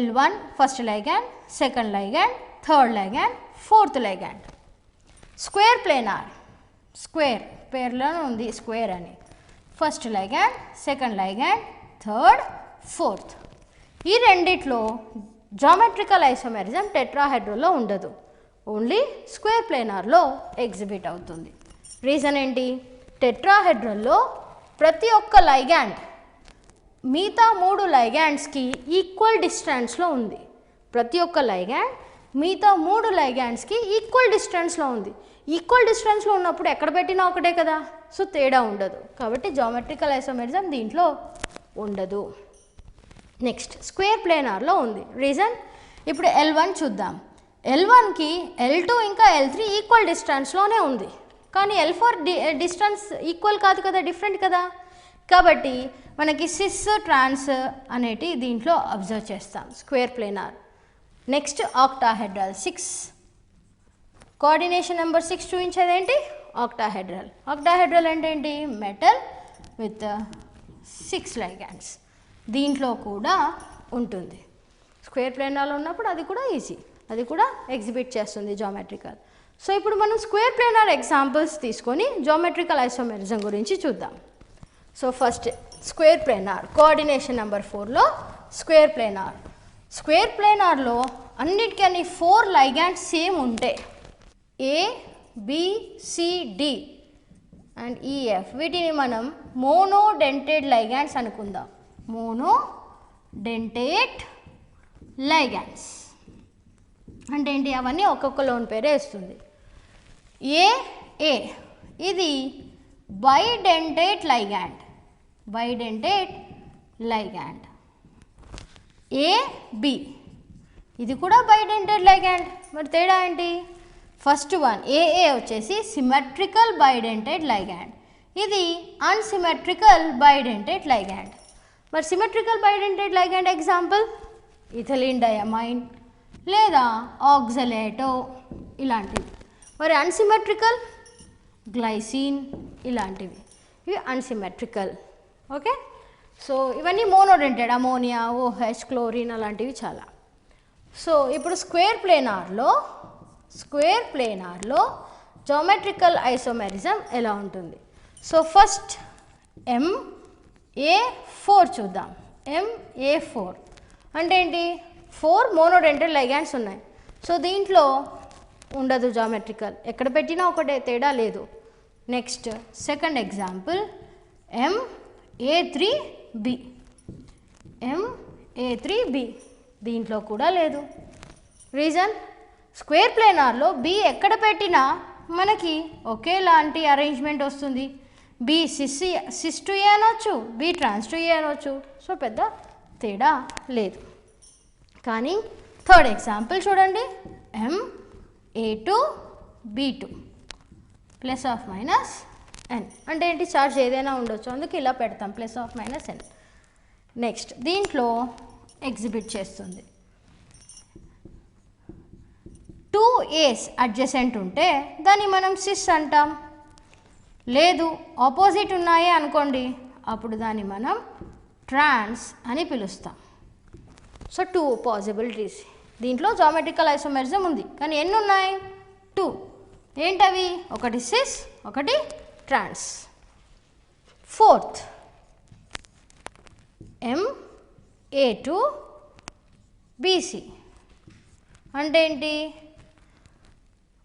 L1 first ligand, second ligand, third ligand, fourth ligand. Square planar, square పేర్లోనే ఉంది స్క్వేర్ అని. First ligand, second ligand, third, fourth. ఈ రెండిట్లో geometrical isomerism టెట్రాహెడ్రల్లో ఉండదు, ఓన్లీ స్క్వేర్ ప్లేనార్లో ఎగ్జిబిట్ అవుతుంది. రీజన్ ఏంటి? టెట్రాహెడ్రల్లో ప్రతి ఒక్క లైగాండ్ మిగతా 3 లైగాండ్స్కి ఈక్వల్ డిస్టెన్స్లో ఉంది. ప్రతి ఒక్క లైగాండ్ మిగతా 3 లైగాండ్స్కి ఈక్వల్ డిస్టెన్స్లో ఉంది. ఈక్వల్ డిస్టెన్స్లో ఉన్నప్పుడు ఎక్కడ పెట్టినా ఒకటే కదా, సో తేడా ఉండదు. కాబట్టి జామెట్రికల్ ఐసోమెరిజం దీంట్లో ఉండదు. నెక్స్ట్ స్క్వేర్ ప్లేనార్లో ఉంది. రీజన్, ఇప్పుడు L1 చూద్దాం. L1కి L2 ఇంకా L3 ఈక్వల్ డిస్టెన్స్లోనే ఉంది, కానీ L4 డిస్టెన్స్ ఈక్వల్ కాదు కదా, డిఫరెంట్ కదా. కాబట్టి మనకి సిస్, ట్రాన్స్ అనేటి దీంట్లో అబ్జర్వ్ చేస్తాం square planar. Next octahedral, 6 coordination number 6 చూపించేది ఏంటి? ఆక్టాహెడ్రల్. ఆక్టాహెడ్రల్ అంటే ఏంటి? Metal with 6 ligands. దీంట్లో కూడా ఉంటుంది. స్క్వేర్ ప్లేనార్లో ఉన్నప్పుడు అది కూడా ఈజీ, అది కూడా ఎగ్జిబిట్ చేస్తుంది జామెట్రికల్. సో ఇప్పుడు మనం స్క్వేర్ ప్లేనార్ ఎగ్జాంపుల్స్ తీసుకొని జామెట్రికల్ ఐసోమెరిజం గురించి చూద్దాం. So first square planar coordination number 4లో స్క్వేర్ ప్లేనార్. స్క్వేర్ ప్లేనార్లో అన్నిటికీ 4 లైగాండ్స్ సేమ్ ఉంటే A, B, C, D and EF, వీటిని మనం మోనోడెంటెడ్ లైగాండ్స్ అనుకుందాం. మోనోడెంటేట్ లైగాండ్స్ అంటే ఏంటి? అవన్నీ ఒక్కొక్క లోన్ పేరే ఇస్తుంది. ఏ ఇది bidentate ligand, bidentate ligand. AB ఇది కూడా బైడెంటేట్ లైగాండ్. మరి తేడా ఏంటి? ఫస్ట్ వన్ AA వచ్చేసి సిమెట్రికల్ బైడెంటేట్ లైగాండ్, ఇది అన్సిమెట్రికల్ బైడెంటేట్ లైగాండ్. మరి symmetrical bidentate ligand example ethylene diamine లేదా ఆక్సలేటో ఇలాంటివి. మరి అన్సిమెట్రికల్ గ్లైసిన్ ఇలాంటివి, ఇవి అన్సిమెట్రికల్. ఓకే, సో ఇవన్నీ మోనోడెంటెడ్, అమోనియా, OH, క్లోరిన్ అలాంటివి చాలా. సో ఇప్పుడు స్క్వేర్ ప్లేనార్లో జామెట్రికల్ ఐసోమెరిజం ఎలా ఉంటుంది? సో ఫస్ట్ MA4 చూద్దాం. MA4 అంటే ఏంటి? 4 మోనోడెంటెడ్ లైగాండ్స్ ఉన్నాయి. సో దీంట్లో ఉండదు జామెట్రికల్, ఎక్కడ పెట్టినా ఒకటే, తేడా లేదు. Next second example MA3B. MA3B దీంట్లో కూడా లేదు. రీజన్, స్క్వేర్ ప్లేనార్లో B ఎక్కడ పెట్టినా మనకి ఒకేలాంటి అరేంజ్మెంట్ వస్తుంది. B సిస్ టు ఏ అనొచ్చు, B ట్రాన్స్ టు ఏ అనొచ్చు, సో పెద్ద తేడా లేదు. కానీ థర్డ్ ఎగ్జాంపుల్ చూడండి, MA2B2 +- n అంటే ఏంటి? చార్జ్ ఏదైనా ఉండొచ్చు, అందుకే ఇలా పెడతాం +-n. నెక్స్ట్ దీంట్లో ఎగ్జిబిట్ చేస్తుంది 2 A's అడ్జసెంట్ ఉంటే దాన్ని మనం సిస్ అంటాం. లేదు ఆపోజిట్ ఉన్నాయి అనుకోండి, అప్పుడు దాన్ని మనం ట్రాన్స్ అని పిలుస్తాం. So 2 possibilities. దీంట్లో జామెట్రికల్ ఐసోమెరిజం ఉంది, కానీ ఎన్ని ఉన్నాయి? 2. ఏంటవి? ఒకటి సిస్, ఒకటి ట్రాన్స్. ఫోర్త్ MA2BC అంటే ఏంటి?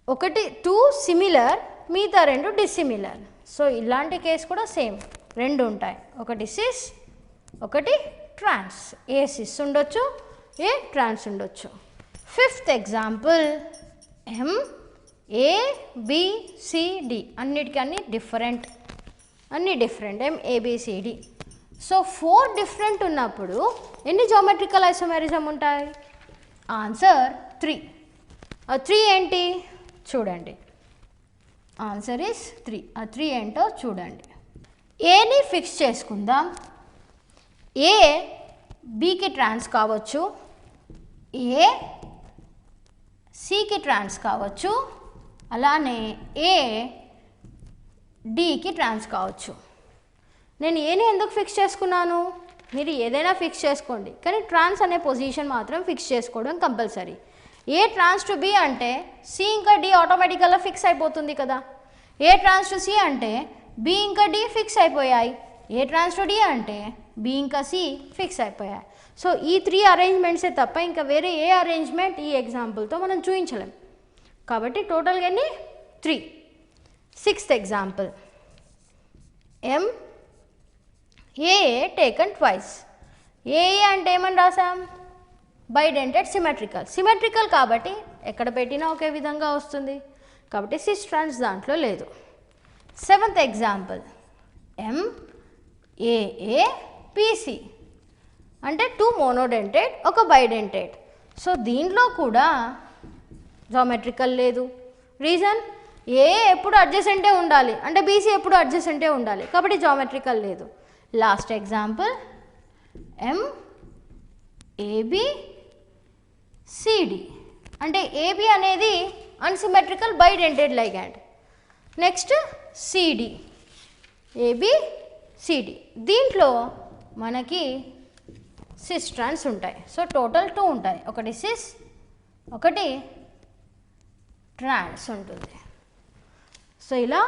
ఒకటి 2 సిమిలర్, మిగతా 2 డిసిమిలర్. సో ఇలాంటి కేసు కూడా సేమ్, 2 ఉంటాయి, ఒకటి సిస్, ఒకటి ట్రాన్స్. ఏ సిస్ ఉండొచ్చు, ఏ ట్రాన్స్ ఉండొచ్చు. ఫిఫ్త్ ఎగ్జాంపుల్ MABCD అన్నిటికీ డిఫరెంట్, అన్నీ డిఫరెంట్. MABCD. సో 4 డిఫరెంట్ ఉన్నప్పుడు ఎన్ని జామెట్రికల్ ఐసోమెరిజం ఉంటాయి? ఆన్సర్ 3. 3 ఏంటి చూడండి, ఆన్సర్ ఈస్ 3. 3 ఏంటో చూడండి. ఏని ఫిక్స్ చేసుకుందాం. ఏ బికి ట్రాన్స్ కావచ్చు, ఏ సికి ట్రాన్స్ కావచ్చు, అలానే ఏ డికి ట్రాన్స్ కావచ్చు. నేను ఏని ఎందుకు ఫిక్స్ చేసుకున్నాను? మీరు ఏదైనా ఫిక్స్ చేసుకోండి, కానీ ట్రాన్స్ అనే పొజిషన్ మాత్రం ఫిక్స్ చేసుకోవడం compulsory. A trans to B అంటే సి ఇంకా డి ఆటోమేటికల్గా ఫిక్స్ అయిపోతుంది కదా. ఏ ట్రాన్స్ టు సి అంటే బి ఇంకా డి ఫిక్స్ అయిపోయాయి. ఏ ట్రాన్స్ టు డి అంటే బి ఇంకా సి ఫిక్స్ అయిపోయాయి. సో ఈ 3 అరేంజ్మెంట్సే తప్ప ఇంకా వేరే ఏ అరేంజ్మెంట్ ఈ ఎగ్జాంపుల్తో మనం చూపించలేం. కాబట్టి టోటల్గా ఎన్ని? 3. 6th ఎగ్జాంపుల్, ఎం ఏ టేకన్ ట్వైస్. ఏ అంటే ఏమని రాసాం? బైడెంటెడ్ సిమెట్రికల్. సిమెట్రికల్ కాబట్టి ఎక్కడ పెట్టినా ఒకే విధంగా వస్తుంది, కాబట్టి సిస్ ట్రాన్స్ దాంట్లో లేదు. 7th ఎగ్జాంపుల్, ఎం ఏ పిసి అంటే 2 మోనోడెంటెడ్ ఒక బైడెంటెడ్. సో దీంట్లో కూడా జామెట్రికల్ లేదు. రీజన్, ఏ ఎప్పుడు అడ్జసెంటే ఉండాలి అంటే బీసీ ఎప్పుడు అడ్జసెంటే ఉండాలి, కాబట్టి జామెట్రికల్ లేదు. Last example, M AB CD అంటే ఏబి అనేది unsymmetrical bidentate ligand. Next CD, AB CD, దీంట్లో మనకి సిస్ ట్రాన్స్ ఉంటాయి. సో టోటల్ 2 ఉంటాయి, ఒకటి సిస్ ఒకటి ట్రాన్స్ ఉంటుంది. సో ఇలా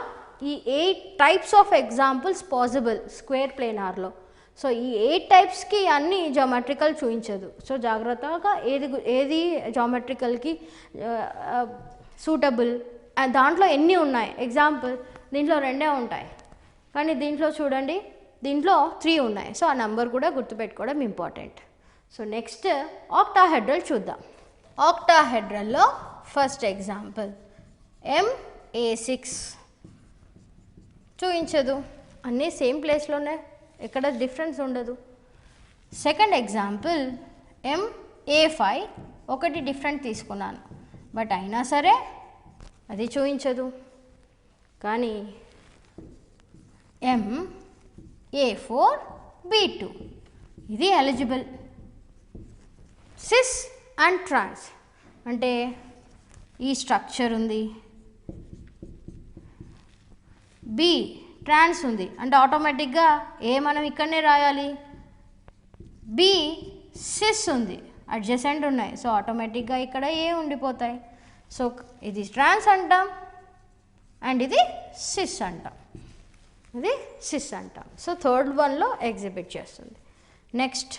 ఈ 8 types of examples possible square ప్లేనార్లో. సో ఈ 8 టైప్స్కి అన్నీ జామెట్రికల్ చూపించదు. సో జాగ్రత్తగా ఏది జామెట్రికల్కి సూటబుల్, దాంట్లో ఎన్ని ఉన్నాయి. ఎగ్జాంపుల్ దీంట్లో 2 ఉంటాయి, కానీ దీంట్లో చూడండి దీంట్లో 3 ఉన్నాయి. సో ఆ నెంబర్ కూడా గుర్తుపెట్టుకోవడం ఇంపార్టెంట్. సో నెక్స్ట్ ఆక్టాహెడ్రల్ చూద్దాం. ఆక్టాహెడ్రల్లో ఫస్ట్ ఎగ్జాంపుల్, MA6 చూపించదు, అన్నీ సేమ్ ప్లేస్లోనే, ఎక్కడ డిఫరెన్స్ ఉండదు. సెకండ్ ఎగ్జాంపుల్, MA5 ఒకటి డిఫరెంట్ తీసుకున్నాను, బట్ అయినా సరే అది చూపించదు. కానీ MA4B2 ఇది ఎలిజిబుల్. సిస్ అండ్ ట్రాన్స్ అంటే ఈ స్ట్రక్చర్ ఉంది, బి ట్రాన్స్ ఉంది అంటే ఆటోమేటిక్గా ఏ మనం ఇక్కడనే రాయాలి. బి సిస్ ఉంది, అడ్జసెంట్ ఉన్నాయి, సో ఆటోమేటిక్గా ఇక్కడ ఏ ఉండిపోతాయి. సో ఇది ట్రాన్స్ అంటాం అండ్ ఇది సిస్ అంటాం, ఇది సిస్ అంటాం. సో థర్డ్ వన్లో ఎగ్జిబిట్ చేస్తుంది. Next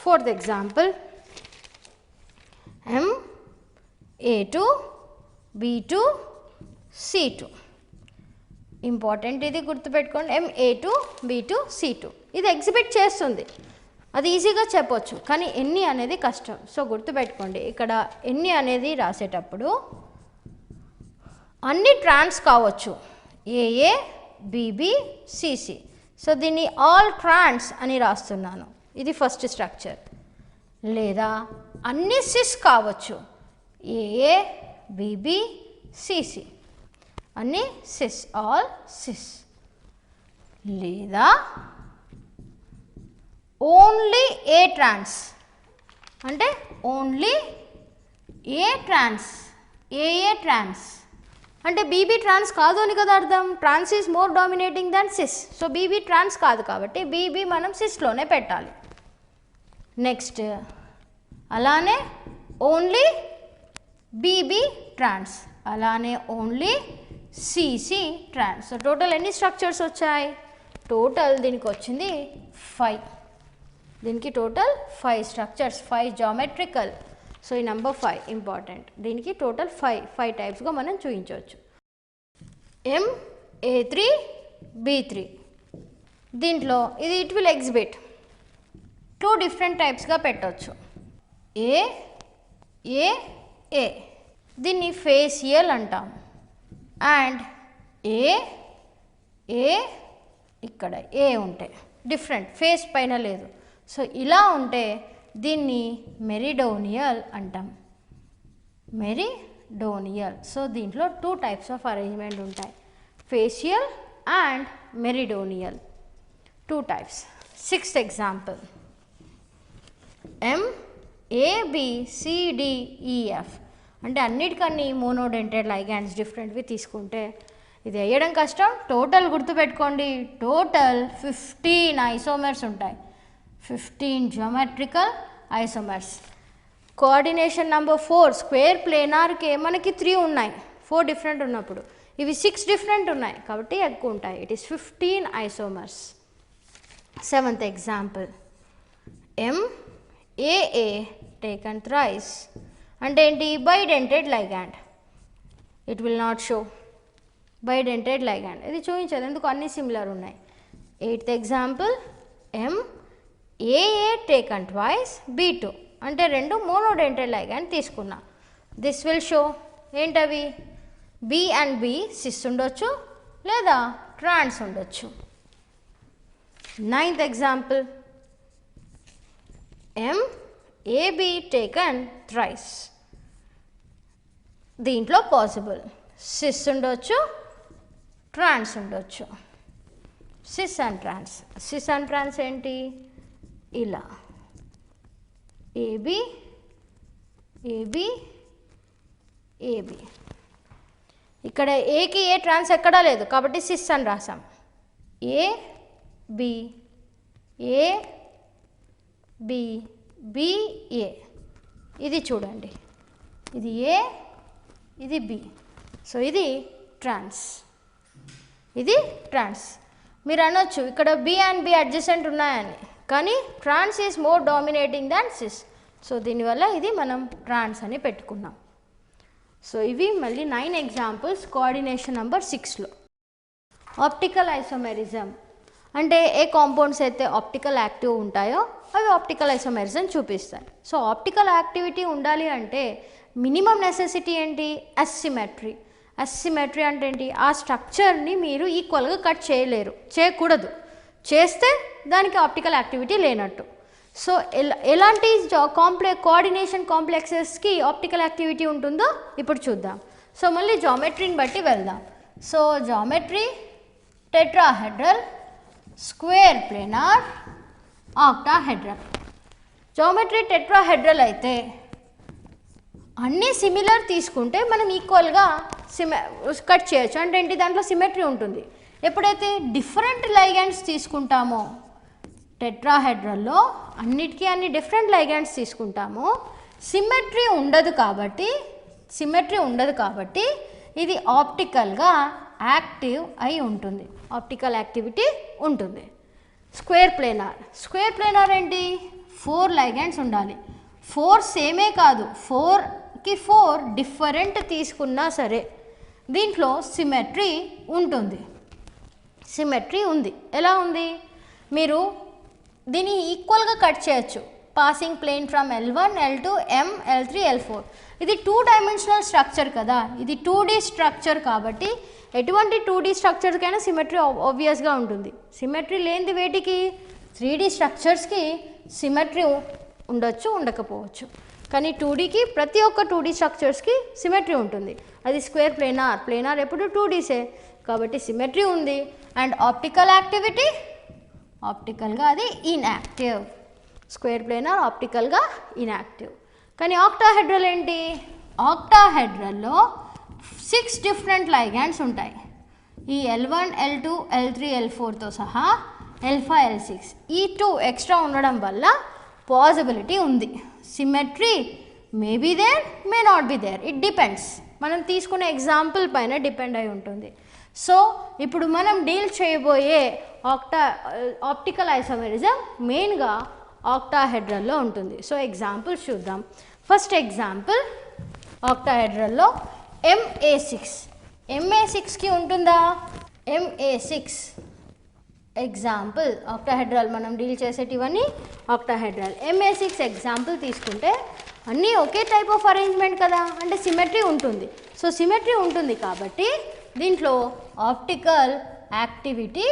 4th example, MA2 B2 C2 important, ఇది గుర్తుపెట్టుకోండి. MA2 B2 C2 ఇది ఎగ్జిబిట్ చేస్తుంది, అది ఈజీగా చెప్పొచ్చు, కానీ ఎన్ని అనేది కష్టం. సో గుర్తుపెట్టుకోండి, ఇక్కడ ఎన్ని అనేది రాసేటప్పుడు అన్ని ట్రాన్స్ కావచ్చు, AA BB CC. సో దీన్ని ఆల్ ట్రాన్స్ అని రాస్తున్నాను, ఇది ఫస్ట్ స్ట్రక్చర్. లేదా అన్ని సిస్ కావచ్చు, AA BB CC అన్ని సిస్, ఆల్ సిస్. లేదా ఓన్లీ ఏ ట్రాన్స్ అంటే ఓన్లీ ఏ ట్రాన్స్, AA ట్రాన్స్ అంటే BB ట్రాన్స్ కాదు అని కదా అర్థం. Trans is more dominating than cis. So BB trans కాదు కాబట్టి BB మనం సిస్లోనే పెట్టాలి. నెక్స్ట్ అలానే ఓన్లీ BB ట్రాన్స్, అలానే only CC trans. So total ఎన్ని స్ట్రక్చర్స్ వచ్చాయి? టోటల్ దీనికి వచ్చింది 5. దీనికి టోటల్ 5 స్ట్రక్చర్స్, 5 జామెట్రికల్. సో ఈ నెంబర్ 5 ఇంపార్టెంట్. దీనికి టోటల్ 5 టైప్స్గా మనం చూపించవచ్చు. MA3 B3 దీంట్లో ఇది ఇట్ విల్ ఎగ్జిబిట్ 2 డిఫరెంట్ టైప్స్గా పెట్టవచ్చు. ఏ దీన్ని ఫేసియల్ అంటాం అండ్ ఏ ఇక్కడ ఏ ఉంటే డిఫరెంట్, ఫేస్ పైన లేదు. సో ఇలా ఉంటే దీన్ని మెరిడోనియల్ అంటాం, మెరిడోనియల్. సో దీంట్లో 2 టైప్స్ ఆఫ్ అరేంజ్మెంట్ ఉంటాయి, facial and meridional, 2 types. 6th example, MABCDEF అంటే అన్నిటికన్నీ మోనోడెంటెడ్ లైగాండ్స్ డిఫరెంట్వి తీసుకుంటే ఇది వేయడం కష్టం. టోటల్ గుర్తుపెట్టుకోండి, టోటల్ 15 ఐసోమర్స్ ఉంటాయి, 15 geometrical isomers. Coordination number 4 square ప్లేనార్కి మనకి 3 ఉన్నాయి, 4 డిఫరెంట్ ఉన్నప్పుడు ఇవి 6 డిఫరెంట్ ఉన్నాయి కాబట్టి ఎక్కువ ఉంటాయి. It is 15 isomers. 7th example, MAA taken thrice అంటే ఏంటి? బైడెంటెడ్ ligand. It will not show బైడెంటెడ్ ligand, ఇది చూపించదు ఎందుకు అన్ని సిమిలర్ ఉన్నాయి. 8th example, MAA taken twice B2 అంటే 2 మోనోడెంటెడ్ లైగాండ్ తీసుకున్నా. దిస్ విల్ షో ఏంటవి? B అండ్ B సిస్ ఉండొచ్చు లేదా ట్రాన్స్ ఉండొచ్చు. 9th example, MAB taken thrice. దీంట్లో పాసిబుల్ సిస్ ఉండొచ్చు, ట్రాన్స్ ఉండొచ్చు. Cis and trans, cis and trans ఏంటి? ఇలా AB AB AB. ఇక్కడ ఏకి ఏ ట్రాన్స్ ఎక్కడా లేదు కాబట్టి సిస్ అని రాసాం. A B A B B A. ఇది చూడండి, ఇది A ఇది B, సో ఇది ట్రాన్స్, ఇది ట్రాన్స్. మీరు అనొచ్చు ఇక్కడ B అండ్ B అడ్జసెంట్ ఉన్నాయని, కానీ trans is more dominating than cis, so దీనివల్ల ఇది మనం ట్రాన్స్ అని పెట్టుకున్నాం. సో ఇవి మళ్ళీ 9 ఎగ్జాంపుల్స్ కోఆర్డినేషన్ నెంబర్ 6లో. ఆప్టికల్ ఐసోమెరిజం అంటే ఏ కాంపౌండ్స్ అయితే ఆప్టికల్ యాక్టివ్ ఉంటాయో అవి ఆప్టికల్ ఐసోమెరిజం చూపిస్తాయి. సో ఆప్టికల్ యాక్టివిటీ ఉండాలి అంటే మినిమం నెసెసిటీ ఏంటి? అసిమెట్రీ. అసిమెట్రీ అంటే ఏంటి? ఆ స్ట్రక్చర్ని మీరు ఈక్వల్గా కట్ చేయలేరు, చేయకూడదు, చేస్తే దానికి ఆప్టికల్ యాక్టివిటీ లేనట్టు. సో ఎలాంటి కోఆర్డినేషన్ కాంప్లెక్సెస్కి ఆప్టికల్ యాక్టివిటీ ఉంటుందో ఇప్పుడు చూద్దాం. సో మళ్ళీ జామెట్రీని బట్టి వెళ్దాం. So geometry tetrahedral, square planar, octahedral. Geometry tetrahedral అయితే అన్నీ సిమిలర్ తీసుకుంటే మనం ఈక్వల్గా కట్ చేయొచ్చు, అంటే ఏంటి? దాంట్లో సిమెట్రీ ఉంటుంది. ఎప్పుడైతే డిఫరెంట్ లైగాండ్స్ తీసుకుంటామో టెట్రాహెడ్రల్లో అన్నిటికీ అన్ని డిఫరెంట్ లైగాండ్స్ తీసుకుంటామో సిమెట్రీ ఉండదు కాబట్టి ఇది ఆప్టికల్గా యాక్టివ్ అయి ఉంటుంది, ఆప్టికల్ యాక్టివిటీ ఉంటుంది. స్క్వేర్ ప్లేనార్ ఏంటి? 4 లైగాండ్స్ ఉండాలి. 4 సేమే కాదు, 4కి 4 డిఫరెంట్ తీసుకున్నా సరే దీంట్లో సిమెట్రీ ఉంటుంది. సిమెట్రీ ఉంది. ఎలా ఉంది? మీరు దీన్ని ఈక్వల్గా కట్ చేయొచ్చు. Passing plane from L1 L2 M L3 L4. ఇది 2 డైమెన్షనల్ స్ట్రక్చర్ కదా, ఇది 2D స్ట్రక్చర్ కాబట్టి ఎటువంటి 2D స్ట్రక్చర్కైనా సిమెట్రీ ఆబ్వియస్గా ఉంటుంది. సిమెట్రీ లేనిది వేటికి? 3D స్ట్రక్చర్స్కి సిమెట్రీ ఉండొచ్చు, ఉండకపోవచ్చు. కానీ 2Dకి ప్రతి ఒక్క 2D స్ట్రక్చర్స్కి సిమెట్రీ ఉంటుంది. అది స్క్వేర్ ప్లేనార్ ఎప్పుడు 2Dసే కాబట్టి సిమెట్రీ ఉంది. అండ్ ఆప్టికల్ యాక్టివిటీ ఆప్టికల్గా అది ఇన్యాక్టివ్. స్క్వేర్ ప్లేనార్ ఆప్టికల్గా ఇన్యాక్టివ్. కానీ ఆక్టాహెడ్రల్ ఏంటి? ఆక్టాహెడ్రల్లో 6 డిఫరెంట్ లైగాండ్స్ ఉంటాయి. ఈ L1 L2 L3 L4తో సహా L5 L6 ఈ 2 ఎక్స్ట్రా ఉండడం వల్ల పాసిబిలిటీ ఉంది. Symmetry may be there, may not be there, it depends, మనం తీసుకునే ఎగ్జాంపుల్ పైన డిపెండ్ అయి ఉంటుంది. సో ఇప్పుడు మనం డీల్ చేయబోయే ఆప్టికల్ ఐసోమెరిజం మెయిన్గా ఆక్టాహెడ్రల్లో ఉంటుంది. సో ఎగ్జాంపుల్స్ చూద్దాం. ఫస్ట్ ఎగ్జాంపుల్ ఆక్టాహెడ్రల్లో MA6కి ఉంటుందా? MA6 ఎగ్జాంపుల్ ఆక్టాహెడ్రల్ మనం డీల్ చేసేటివన్నీ ఆక్టాహెడ్రల్. MA6 ఎగ్జాంపుల్ తీసుకుంటే అన్నీ ఒకే టైప్ ఆఫ్ అరేంజ్మెంట్ కదా, అంటే సిమెట్రీ ఉంటుంది. సో సిమెట్రీ ఉంటుంది కాబట్టి దీంట్లో ఆప్టికల్ యాక్టివిటీ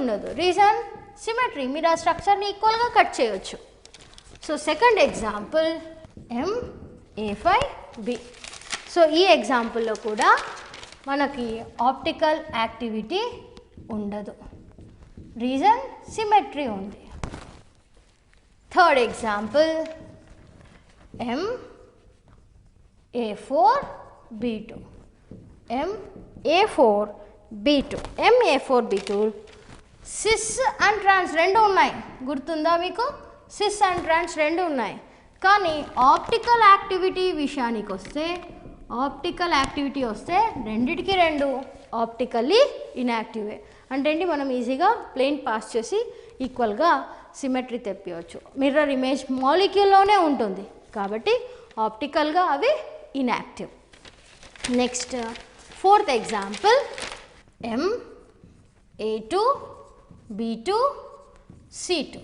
ఉండదు. రీజన్ సిమెట్రీ, మీరు ఆ స్ట్రక్చర్ని ఈక్వల్గా కట్ చేయొచ్చు. So second example MA5B. So ఈ ఎగ్జాంపుల్లో కూడా మనకి ఆప్టికల్ యాక్టివిటీ ఉండదు, రీజన్ సిమెట్రీ ఉంది. Third example MA4B2 MA4B2 MA4B2 cis and trans రెండు ఉన్నాయి, గుర్తుందా మీకు? సిస్ అండ్ ట్రాన్స్ రెండు ఉన్నాయి. కానీ ఆప్టికల్ యాక్టివిటీ విషయానికి వస్తే, ఆప్టికల్ యాక్టివిటీ వస్తే రెండిటికి రెండు ఆప్టికల్లీ ఇన్యాక్టివే. అంటే ఏంటి, మనం ఈజీగా ప్లేన్ పాస్ చేసి ఈక్వల్గా సిమెట్రీ తెప్పియవచ్చు. మిర్రర్ ఇమేజ్ మాలిక్యూల్లోనే ఉంటుంది కాబట్టి ఆప్టికల్గా అవి inactive. Next fourth example MA2B2C2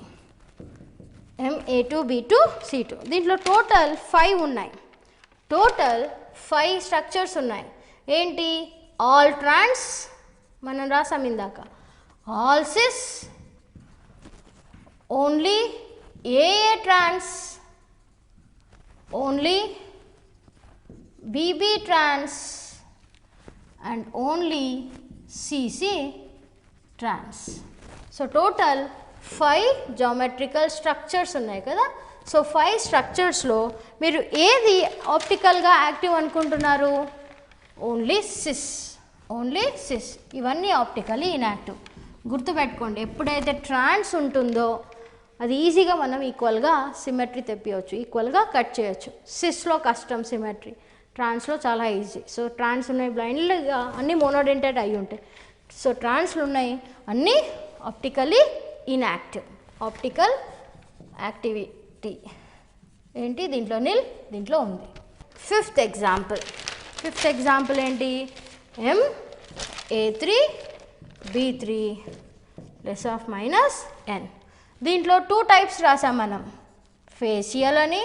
MA2B2C2 దీంట్లో టోటల్ 5 ఉన్నాయి. టోటల్ 5 స్ట్రక్చర్స్ ఉన్నాయి. ఏంటి? ఆల్ ట్రాన్స్ మనం రాసాం ఇందాక, all cis, only AA trans, only BB trans and only CC trans. So total 5 geometrical structures ఉన్నాయి కదా. సో 5 స్ట్రక్చర్స్లో మీరు ఏది ఆప్టికల్గా యాక్టివ్ అనుకుంటున్నారు? Only cis, only cis. ఇవన్నీ ఆప్టికల్లీ ఇన్యాక్టివ్. గుర్తుపెట్టుకోండి, ఎప్పుడైతే ట్రాన్స్ ఉంటుందో అది ఈజీగా మనం ఈక్వల్గా సిమెట్రీ తెప్పియవచ్చు, ఈక్వల్గా కట్ చేయొచ్చు. సిస్లో కష్టం సిమెట్రీ, ట్రాన్స్లో చాలా ఈజీ. సో ట్రాన్స్ ఉన్నాయి, బ్లైండ్గా అన్నీ మోనోడెంటెడ్ అయి ఉంటాయి. సో ట్రాన్స్లు ఉన్నాయి అన్నీ ఆప్టికల్లీ ఇన్యాక్టివ్. ఆప్టికల్ యాక్టివిటీ ఏంటి? దీంట్లో నిల్, దీంట్లో ఉంది. ఫిఫ్త్ ఎగ్జాంపుల్ ఏంటి? MA3B3 ±N. దీంట్లో 2 టైప్స్ రాసాం మనం, ఫేషియల్ అని,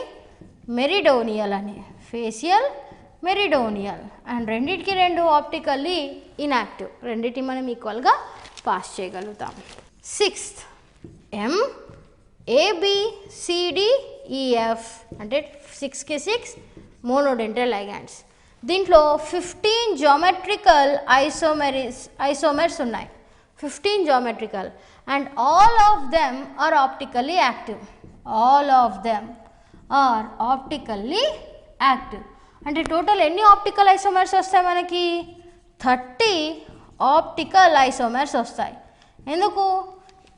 మెరిడోనియల్ అని. Facial, meridional. అండ్ రెండిటికి రెండు ఆప్టికల్లీ ఇన్యాక్టివ్. రెండింటిని మనం ఈక్వల్గా పాస్ చేయగలుగుతాం. సిక్స్త్ MABCDEF అంటే 6కి 6 మోనోడెంటల్ లైగాండ్స్. దీంట్లో 15 జామెట్రికల్ ఐసోమర్స్ ఉన్నాయి. 15 geometrical and all of them are optically active. All of them are optically active. అంటే టోటల్ ఎన్ని ఆప్టికల్ ఐసోమర్స్ వస్తాయి మనకి? 30 ఆప్టికల్ ఐసోమర్స్ వస్తాయి. ఎందుకు?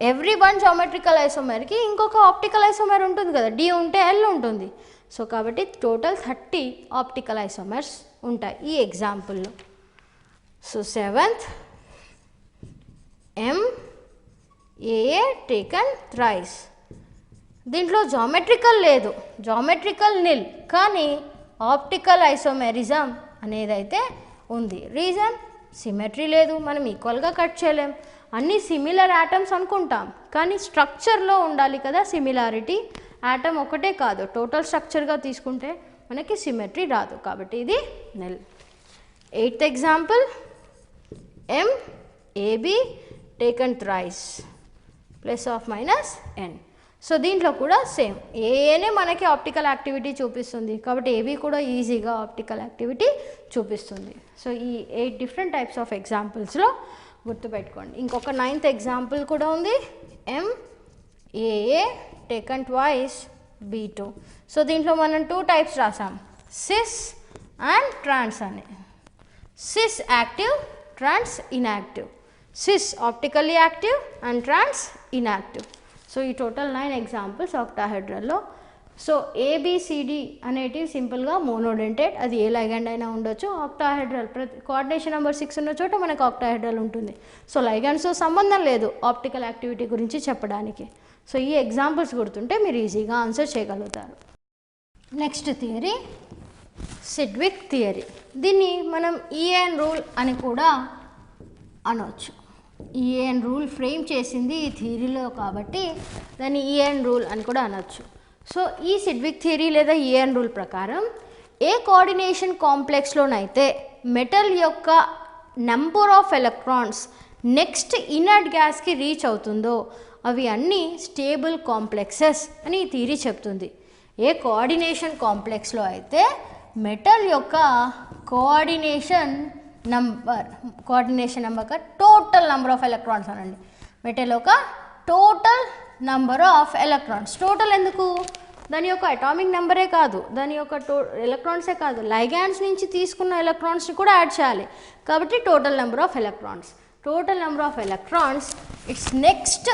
ఎవ్రీ 1 జామెట్రికల్ ఐసోమర్కి ఇంకొక ఆప్టికల్ ఐసోమర్ ఉంటుంది కదా, D ఉంటే L ఉంటుంది. సో కాబట్టి టోటల్ 30 ఆప్టికల్ ఐసోమర్స్ ఉంటాయి ఈ ఎగ్జాంపుల్లో. So 7th MAA taken thrice. దీంట్లో జామెట్రికల్ లేదు, జామెట్రికల్ నిల్, కానీ ఆప్టికల్ ఐసోమెరిజం అనేదైతే ఉంది. రీజన్? సిమెట్రీ లేదు, మనం ఈక్వల్గా కట్ చేయలేం. అన్నీ సిమిలర్ యాటమ్స్ అనుకుంటాం, కానీ స్ట్రక్చర్లో ఉండాలి కదా సిమిలారిటీ. యాటమ్ ఒకటే కాదు, టోటల్ స్ట్రక్చర్గా తీసుకుంటే మనకి సిమెట్రీ రాదు, కాబట్టి ఇది నిల్. 8th example MAB taken thrice ±N. So దీంట్లో కూడా సేమ్, ఏఏనే మనకి ఆప్టికల్ యాక్టివిటీ చూపిస్తుంది కాబట్టి ఏబీ కూడా ఈజీగా ఆప్టికల్ యాక్టివిటీ చూపిస్తుంది. సో ఈ 8 డిఫరెంట్ టైప్స్ ఆఫ్ ఎగ్జాంపుల్స్లో గుర్తుపెట్టుకోండి. ఇంకొక 9th ఎగ్జాంపుల్ కూడా ఉంది, MAA taken twice B2. So దీంట్లో మనం 2 టైప్స్ రాసాం, సిస్ అండ్ ట్రాన్స్ అని. Cis active, trans inactive. Cis optically active and trans inactive. So ఈ టోటల్ 9 ఎగ్జాంపుల్స్ ఆక్టాహెడ్రల్లో. సో ABCD అనేటివి సింపుల్గా మోనోడెంటెడ్, అది ఏ లైగండ్ అయినా ఉండొచ్చు. ఆక్టాహెడ్రల్ కోఆర్డినేషన్ నెంబర్ 6 ఉన్న చోట మనకు ఆక్టాహెడ్రల్ ఉంటుంది. సో లైగండ్స్తో సంబంధం లేదు ఆప్టికల్ యాక్టివిటీ గురించి చెప్పడానికి. సో ఈ ఎగ్జాంపుల్స్ గుర్తుంటే మీరు ఈజీగా ఆన్సర్ చేయగలుగుతారు. Next theory Sidgwick theory. దీన్ని మనం ఈఎన్ రూల్ అని కూడా అనవచ్చు. ఈఎన్ రూల్ ఫ్రేమ్ చేసింది ఈ థియరీలో కాబట్టి దాన్ని ఈఎన్ రూల్ అని కూడా అనొచ్చు. సో ఈ సిడ్విక్ థియరీ లేదా ఈఎన్ రూల్ ప్రకారం ఏ కోఆర్డినేషన్ కాంప్లెక్స్లోనైతే మెటల్ యొక్క number of electrons next inert గ్యాస్కి రీచ్ అవుతుందో అవి అన్నీ స్టేబుల్ కాంప్లెక్సెస్ అని ఈ థియరీ చెప్తుంది. ఏ కోఆర్డినేషన్ కాంప్లెక్స్లో అయితే మెటల్ యొక్క coordination number total number of electrons అనండి. మెటల్ యొక్క total number of electrons. Total ఎందుకు? దాని యొక్క అటామిక్ నెంబరే కాదు, దాని యొక్క ఎలక్ట్రాన్సే కాదు, లైగాండ్స్ నుంచి తీసుకున్న ఎలక్ట్రాన్స్ని కూడా యాడ్ చేయాలి. కాబట్టి total number of electrons, total number of electrons it's next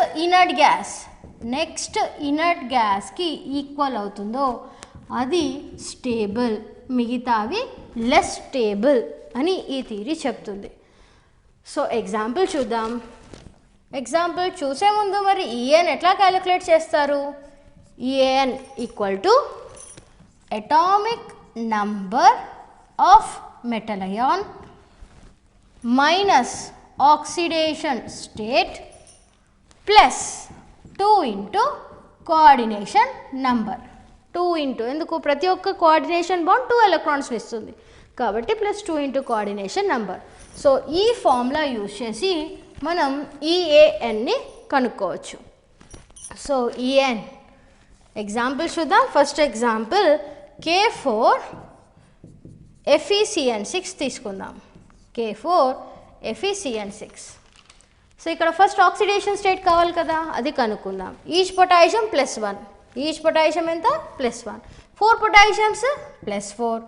inert గ్యాస్కి ఈక్వల్ అవుతుందో అది స్టేబుల్, మిగతావి లెస్ స్టేబుల్ అని ఈ థియరీ చెప్తుంది. సో ఎగ్జాంపుల్ చూద్దాం. ఎగ్జాంపుల్ చూసే ముందు మరి ఈఎన్ ఎట్లా క్యాలిక్యులేట్ చేస్తారు? EAN equal to atomic number of metal ion minus oxidation state plus 2 into coordination number. 2 into ఎందుకు ప్రతి ఒక్క కోఆర్డినేషన్ బాండ్ 2 ఎలక్ట్రాన్స్ని ఇస్తుంది కాబట్టి plus 2 into coordination number. So ఈ ఫార్ములా యూజ్ చేసి మనం ఈఏఎన్ని కనుక్కోవచ్చు. సో ఈఎన్ ఎగ్జాంపుల్ చూద్దాం. ఫస్ట్ ఎగ్జాంపుల్ K4 FeCN6 తీసుకుందాం. K4 FeCN6. సో ఇక్కడ ఫస్ట్ ఆక్సిడేషన్ స్టేట్ కావాలి కదా, అది కనుక్కుందాం. ఈచ్ పొటాషియం +1, ఈచ్ పొటాషియం ఎంత +1, 4 పొటాషియమ్స్ +4.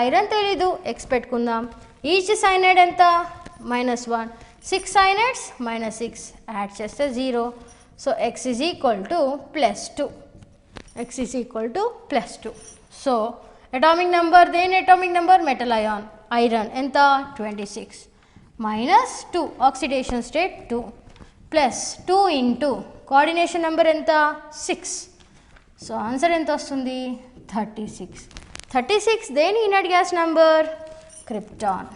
ఐరన్ తెలీదు, ఎక్స్ పెట్టుకుందాం. ఈచ్ సైనైడ్ ఎంత -1, 6 సైనైడ్స్ -6 యాడ్ చేస్తే 0. So x is equal to +2, x is equal to +2. So atomic number, దేని atomic number? Metal ion iron ఎంత 26 -2 oxidation state 2 plus 2 into coordination number ఎంత 6. So answer ఎంత వస్తుంది? 36. 36 దేని inert gas number? Krypton.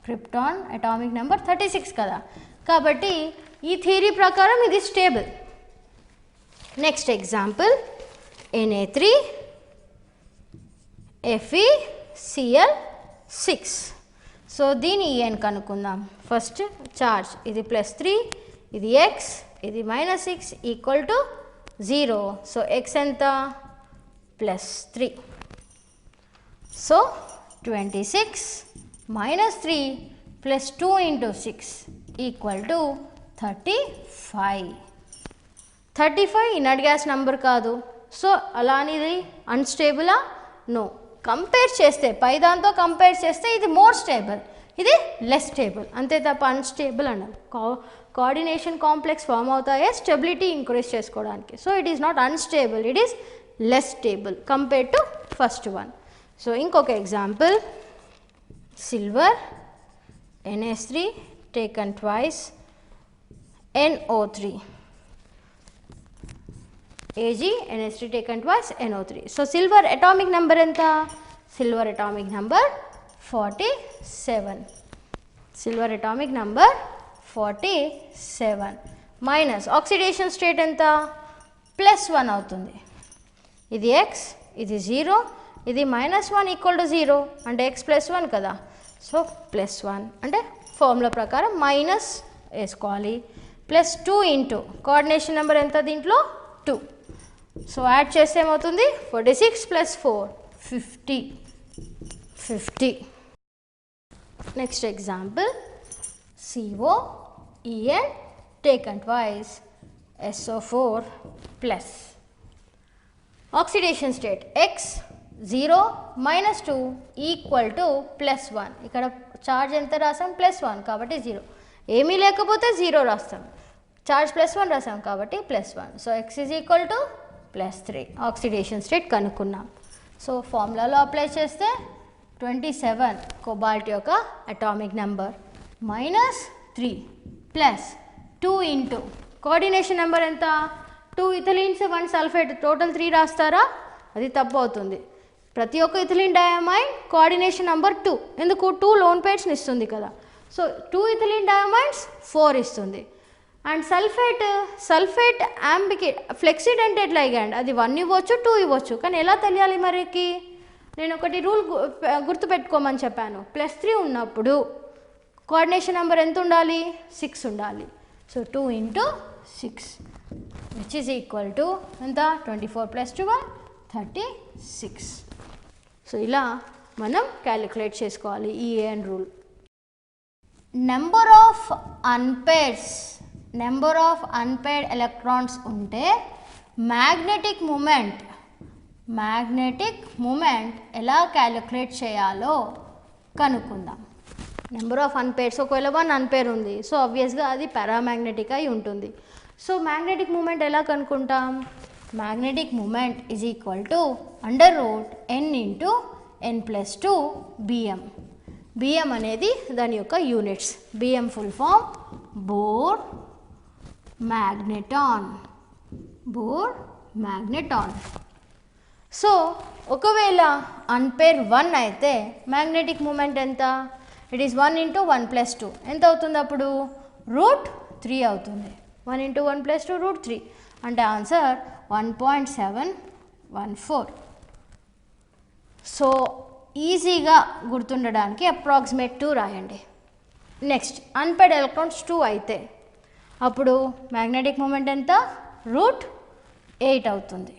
Krypton atomic number 36 కదా, కాబట్టి ఈ theory ప్రకారం ఇది stable. Next example Na3 FeCl6. So దీని ఈఎన్ కనుక్కుందాం. ఫస్ట్ చార్జ్ ఇది +3, ఇది x, ఇది -6 ఈక్వల్ టు 0. సో x ఎంత +3. So 26 -3 + 2 × 6 equal to 35. 35 inert gas number కాదు. సో అలా అని ఇది అన్స్టేబులా? నో. కంపేర్ చేస్తే పై దాంతో కంపేర్ చేస్తే ఇది మోర్ స్టేబుల్, ఇది లెస్ స్టేబుల్, అంతే తప్ప అన్స్టేబుల్ అన్నారు. కోఆర్డినేషన్ కాంప్లెక్స్ ఫామ్ అవుతాయే స్టెబిలిటీ ఇంక్రీజ్ చేసుకోవడానికి. So it is not unstable, it is less stable compare to first one. So ఇంకొక example silver NH3 taken twice NO3 Ag NH3 taken twice NO3. So silver atomic number enta? Silver atomic number 47. Silver atomic number 47 minus oxidation state enta? +1 అవుతుంది. ఇది x, ఇది 0, ఇది -1 equal to 0 అంటే x +1 కదా. So +1 అంటే formula ప్రకారం minus వేసుకోవాలి. +2 into coordination number ఎంత దీంట్లో 2. సో యాడ్ చేస్తే ఏమవుతుంది 46 + 4 50. Next example COEN taken twice SO4 plus oxidation state x 0 -2 equal to +1. ఇక్కడ చార్జ్ ఎంత రాసాం +1 కాబట్టి 0, ఏమీ లేకపోతే 0 రాస్తాం, చార్జ్ +1 రాసాం కాబట్టి +1. So x is equal to +3. Oxidation state కనుక్కున్నాం. సో ఫార్ములాలో అప్లై చేస్తే 27 కోబాల్ట్ యొక్క atomic number -3 plus 2 into coordination number ఎంత 2 ఇథిలీన్స్ 1 సల్ఫేట్ టోటల్ 3 రాస్తారా? అది తప్పు అవుతుంది. ప్రతి ఒక్క ఇథిలీన్ డయామైన్ కోఆర్డినేషన్ నెంబర్ 2, ఎందుకు 2 లోన్ పేర్స్ని ఇస్తుంది కదా. సో 2 ఇథిలీన్ డయామైన్స్ 4 ఇస్తుంది. అండ్ సల్ఫేట్ యాంబికేట్ ఫ్లెక్సిడెంటెడ్ లైగాండ్ అది 1 ఇవ్వచ్చు 2 ఇవ్వచ్చు, కానీ ఎలా తెలియాలి మరికి? నేను ఒకటి రూల్ గుర్తుపెట్టుకోమని చెప్పాను. +3 ఉన్నప్పుడు కోఆర్డినేషన్ నెంబర్ ఎంత ఉండాలి 6 ఉండాలి. So 2 into 6 which is equal to ఎంత 24 + 12 36. సో ఇలా మనం క్యాలిక్యులేట్ చేసుకోవాలి ఈ EAN rule. Number of unpaired electrons ఉంటే మ్యాగ్నెటిక్ మ్యాగ్నెటిక్ మూమెంట్ ఎలా క్యాలిక్యులేట్ చేయాలో కనుక్కుందాం. నెంబర్ ఆఫ్ అన్పేర్స్, ఒకవేళ 1 అన్పేర్ ఉంది, సో ఆబ్వియస్గా అది పారామాగ్నెటిక్ అయి ఉంటుంది. సో మ్యాగ్నెటిక్ మూమెంట్ ఎలా కనుక్కుంటాం? Magnetic moment is equal to √n into n+2 bm. bm అనేది దాని యొక్క units. bm full form Bohr magneton. Bohr magneton. So ఒకవేళ అన్పేర్ 1 అయితే మ్యాగ్నెటిక్ మూమెంట్ ఎంత? It is 1 into 1+2. ఎంత అవుతుంది అప్పుడు? √3 అవుతుంది. 1 ఇంటూ 1+2 √3 అంటే ఆన్సర్ 1.714. సో ఈజీగా గుర్తుండడానికి అప్రాక్సిమేట్ 2 రాయండి. నెక్స్ట్ అన్పేర్డ్ ఎలక్ట్రాన్స్ 2 అయితే అప్పుడు మ్యాగ్నెటిక్ మూమెంట్ ఎంత? √8 అవుతుంది.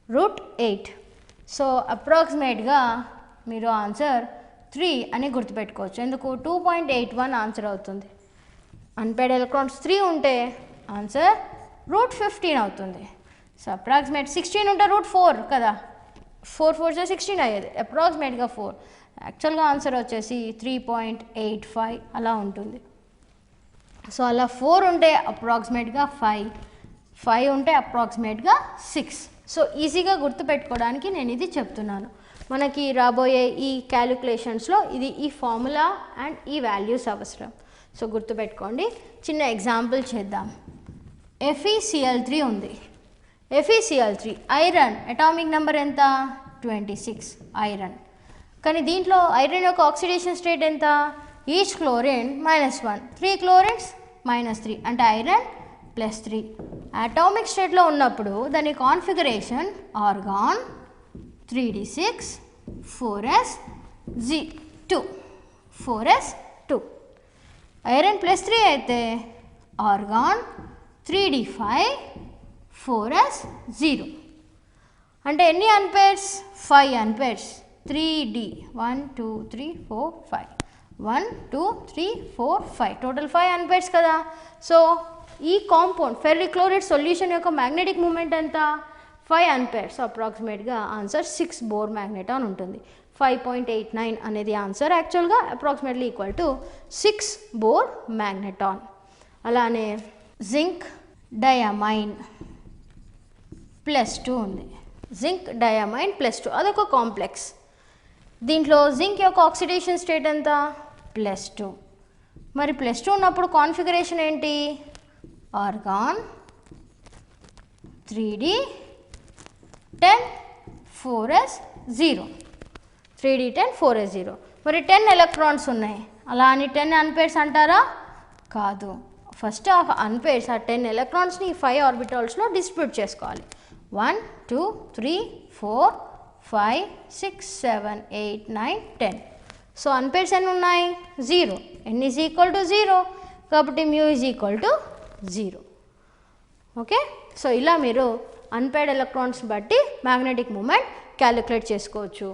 √8. సో అప్రాక్సిమేట్గా మీరు ఆన్సర్ 3 అని గుర్తుపెట్టుకోవచ్చు. ఎందుకు? 2.81 ఆన్సర్ అవుతుంది. అన్పేర్డ్ ఎలక్ట్రాన్స్ 3 ఉంటే ఆన్సర్ √15 అవుతుంది. సో అప్రాక్సిమేట్ 16 ఉంటే √4 కదా, 4 4 16 అయ్యేది. అప్రాక్సిమేట్గా 4. యాక్చువల్గా ఆన్సర్ వచ్చేసి 3.85 అలా ఉంటుంది. సో అలా 4 ఉంటే అప్రాక్సిమేట్గా 5, 5 ఉంటే అప్రాక్సిమేట్గా 6. సో ఈజీగా గుర్తుపెట్టుకోవడానికి నేను ఇది చెప్తున్నాను. మనకి రాబోయే ఈ క్యాలిక్యులేషన్స్లో ఇది ఈ ఫార్ములా అండ్ ఈ వాల్యూస్ అవసరం. సో గుర్తుపెట్టుకోండి. చిన్న ఎగ్జాంపుల్ చేద్దాం. FeCl3 ఉంది. FeCl3 ఐరన్ అటామిక్ నెంబర్ ఎంత? 26 ఐరన్. కానీ దీంట్లో ఐరన్ యొక్క ఆక్సిడేషన్ స్టేట్ ఎంత? ఈచ్ క్లోరిన్ -1, 3 క్లోరిన్స్ -3 అంటే ఐరన్ +3. అటామిక్ స్టేట్లో ఉన్నప్పుడు దాని configuration organ 3d6 4s2 4s2. Iron +3 అయితే ఆర్గాన్ 3d5 4s0. అంటే ఎన్ని అన్పేర్స్? 5 అన్పేర్స్. 3d 1 2 3 4 5 1 2 3 4 5 టోటల్ 5 అన్పేర్స్ కదా. సో ఈ కాంపౌండ్ ఫెర్రిక్లోరైడ్ సొల్యూషన్ యొక్క మ్యాగ్నెటిక్ మూమెంట్ ఎంత? 5 అన్పేర్స్. అప్రాక్సిమేట్గా ఆన్సర్ 6 బోర్ మ్యాగ్నెటాన్ ఉంటుంది. 5.89 అనేది ఆన్సర్. యాక్చువల్గా అప్రాక్సిమేట్లీ ఈక్వల్ టు 6 బోర్ మ్యాగ్నెటాన్. అలానే జింక్ డయామైన్ +2 ఉంది. జింక్ డయామైన్ +2 అదొక కాంప్లెక్స్. దీంట్లో జింక్ యొక్క ఆక్సిడేషన్ స్టేట్ ఎంత? +2. మరి +2 ఉన్నప్పుడు కాన్ఫిగరేషన్ ఏంటి? Organ 3d10 4s0 3d10 4s0. మరి 10 ఎలక్ట్రాన్స్ ఉన్నాయి. అలా అని 10 అన్పేర్స్ అంటారా? కాదు. ఫస్ట్ ఆ అన్పేర్స్ ఆ 10 ఎలక్ట్రాన్స్ని 5 ఆర్బిటాల్స్లో డిస్ట్రిబ్యూట్ చేసుకోవాలి. 1 2 3 4 5 6 7 8 9 10. సో అన్పేర్స్ ఎన్ని ఉన్నాయి? 0. n ఈజ్ ఈక్వల్ టు 0 కాబట్టి μ is equal to 0. Okay. So ఇలా మీరు అన్పేర్డ్ ఎలక్ట్రాన్స్ బట్టి మ్యాగ్నెటిక్ మూమెంట్ క్యాలిక్యులేట్ చేసుకోవచ్చు.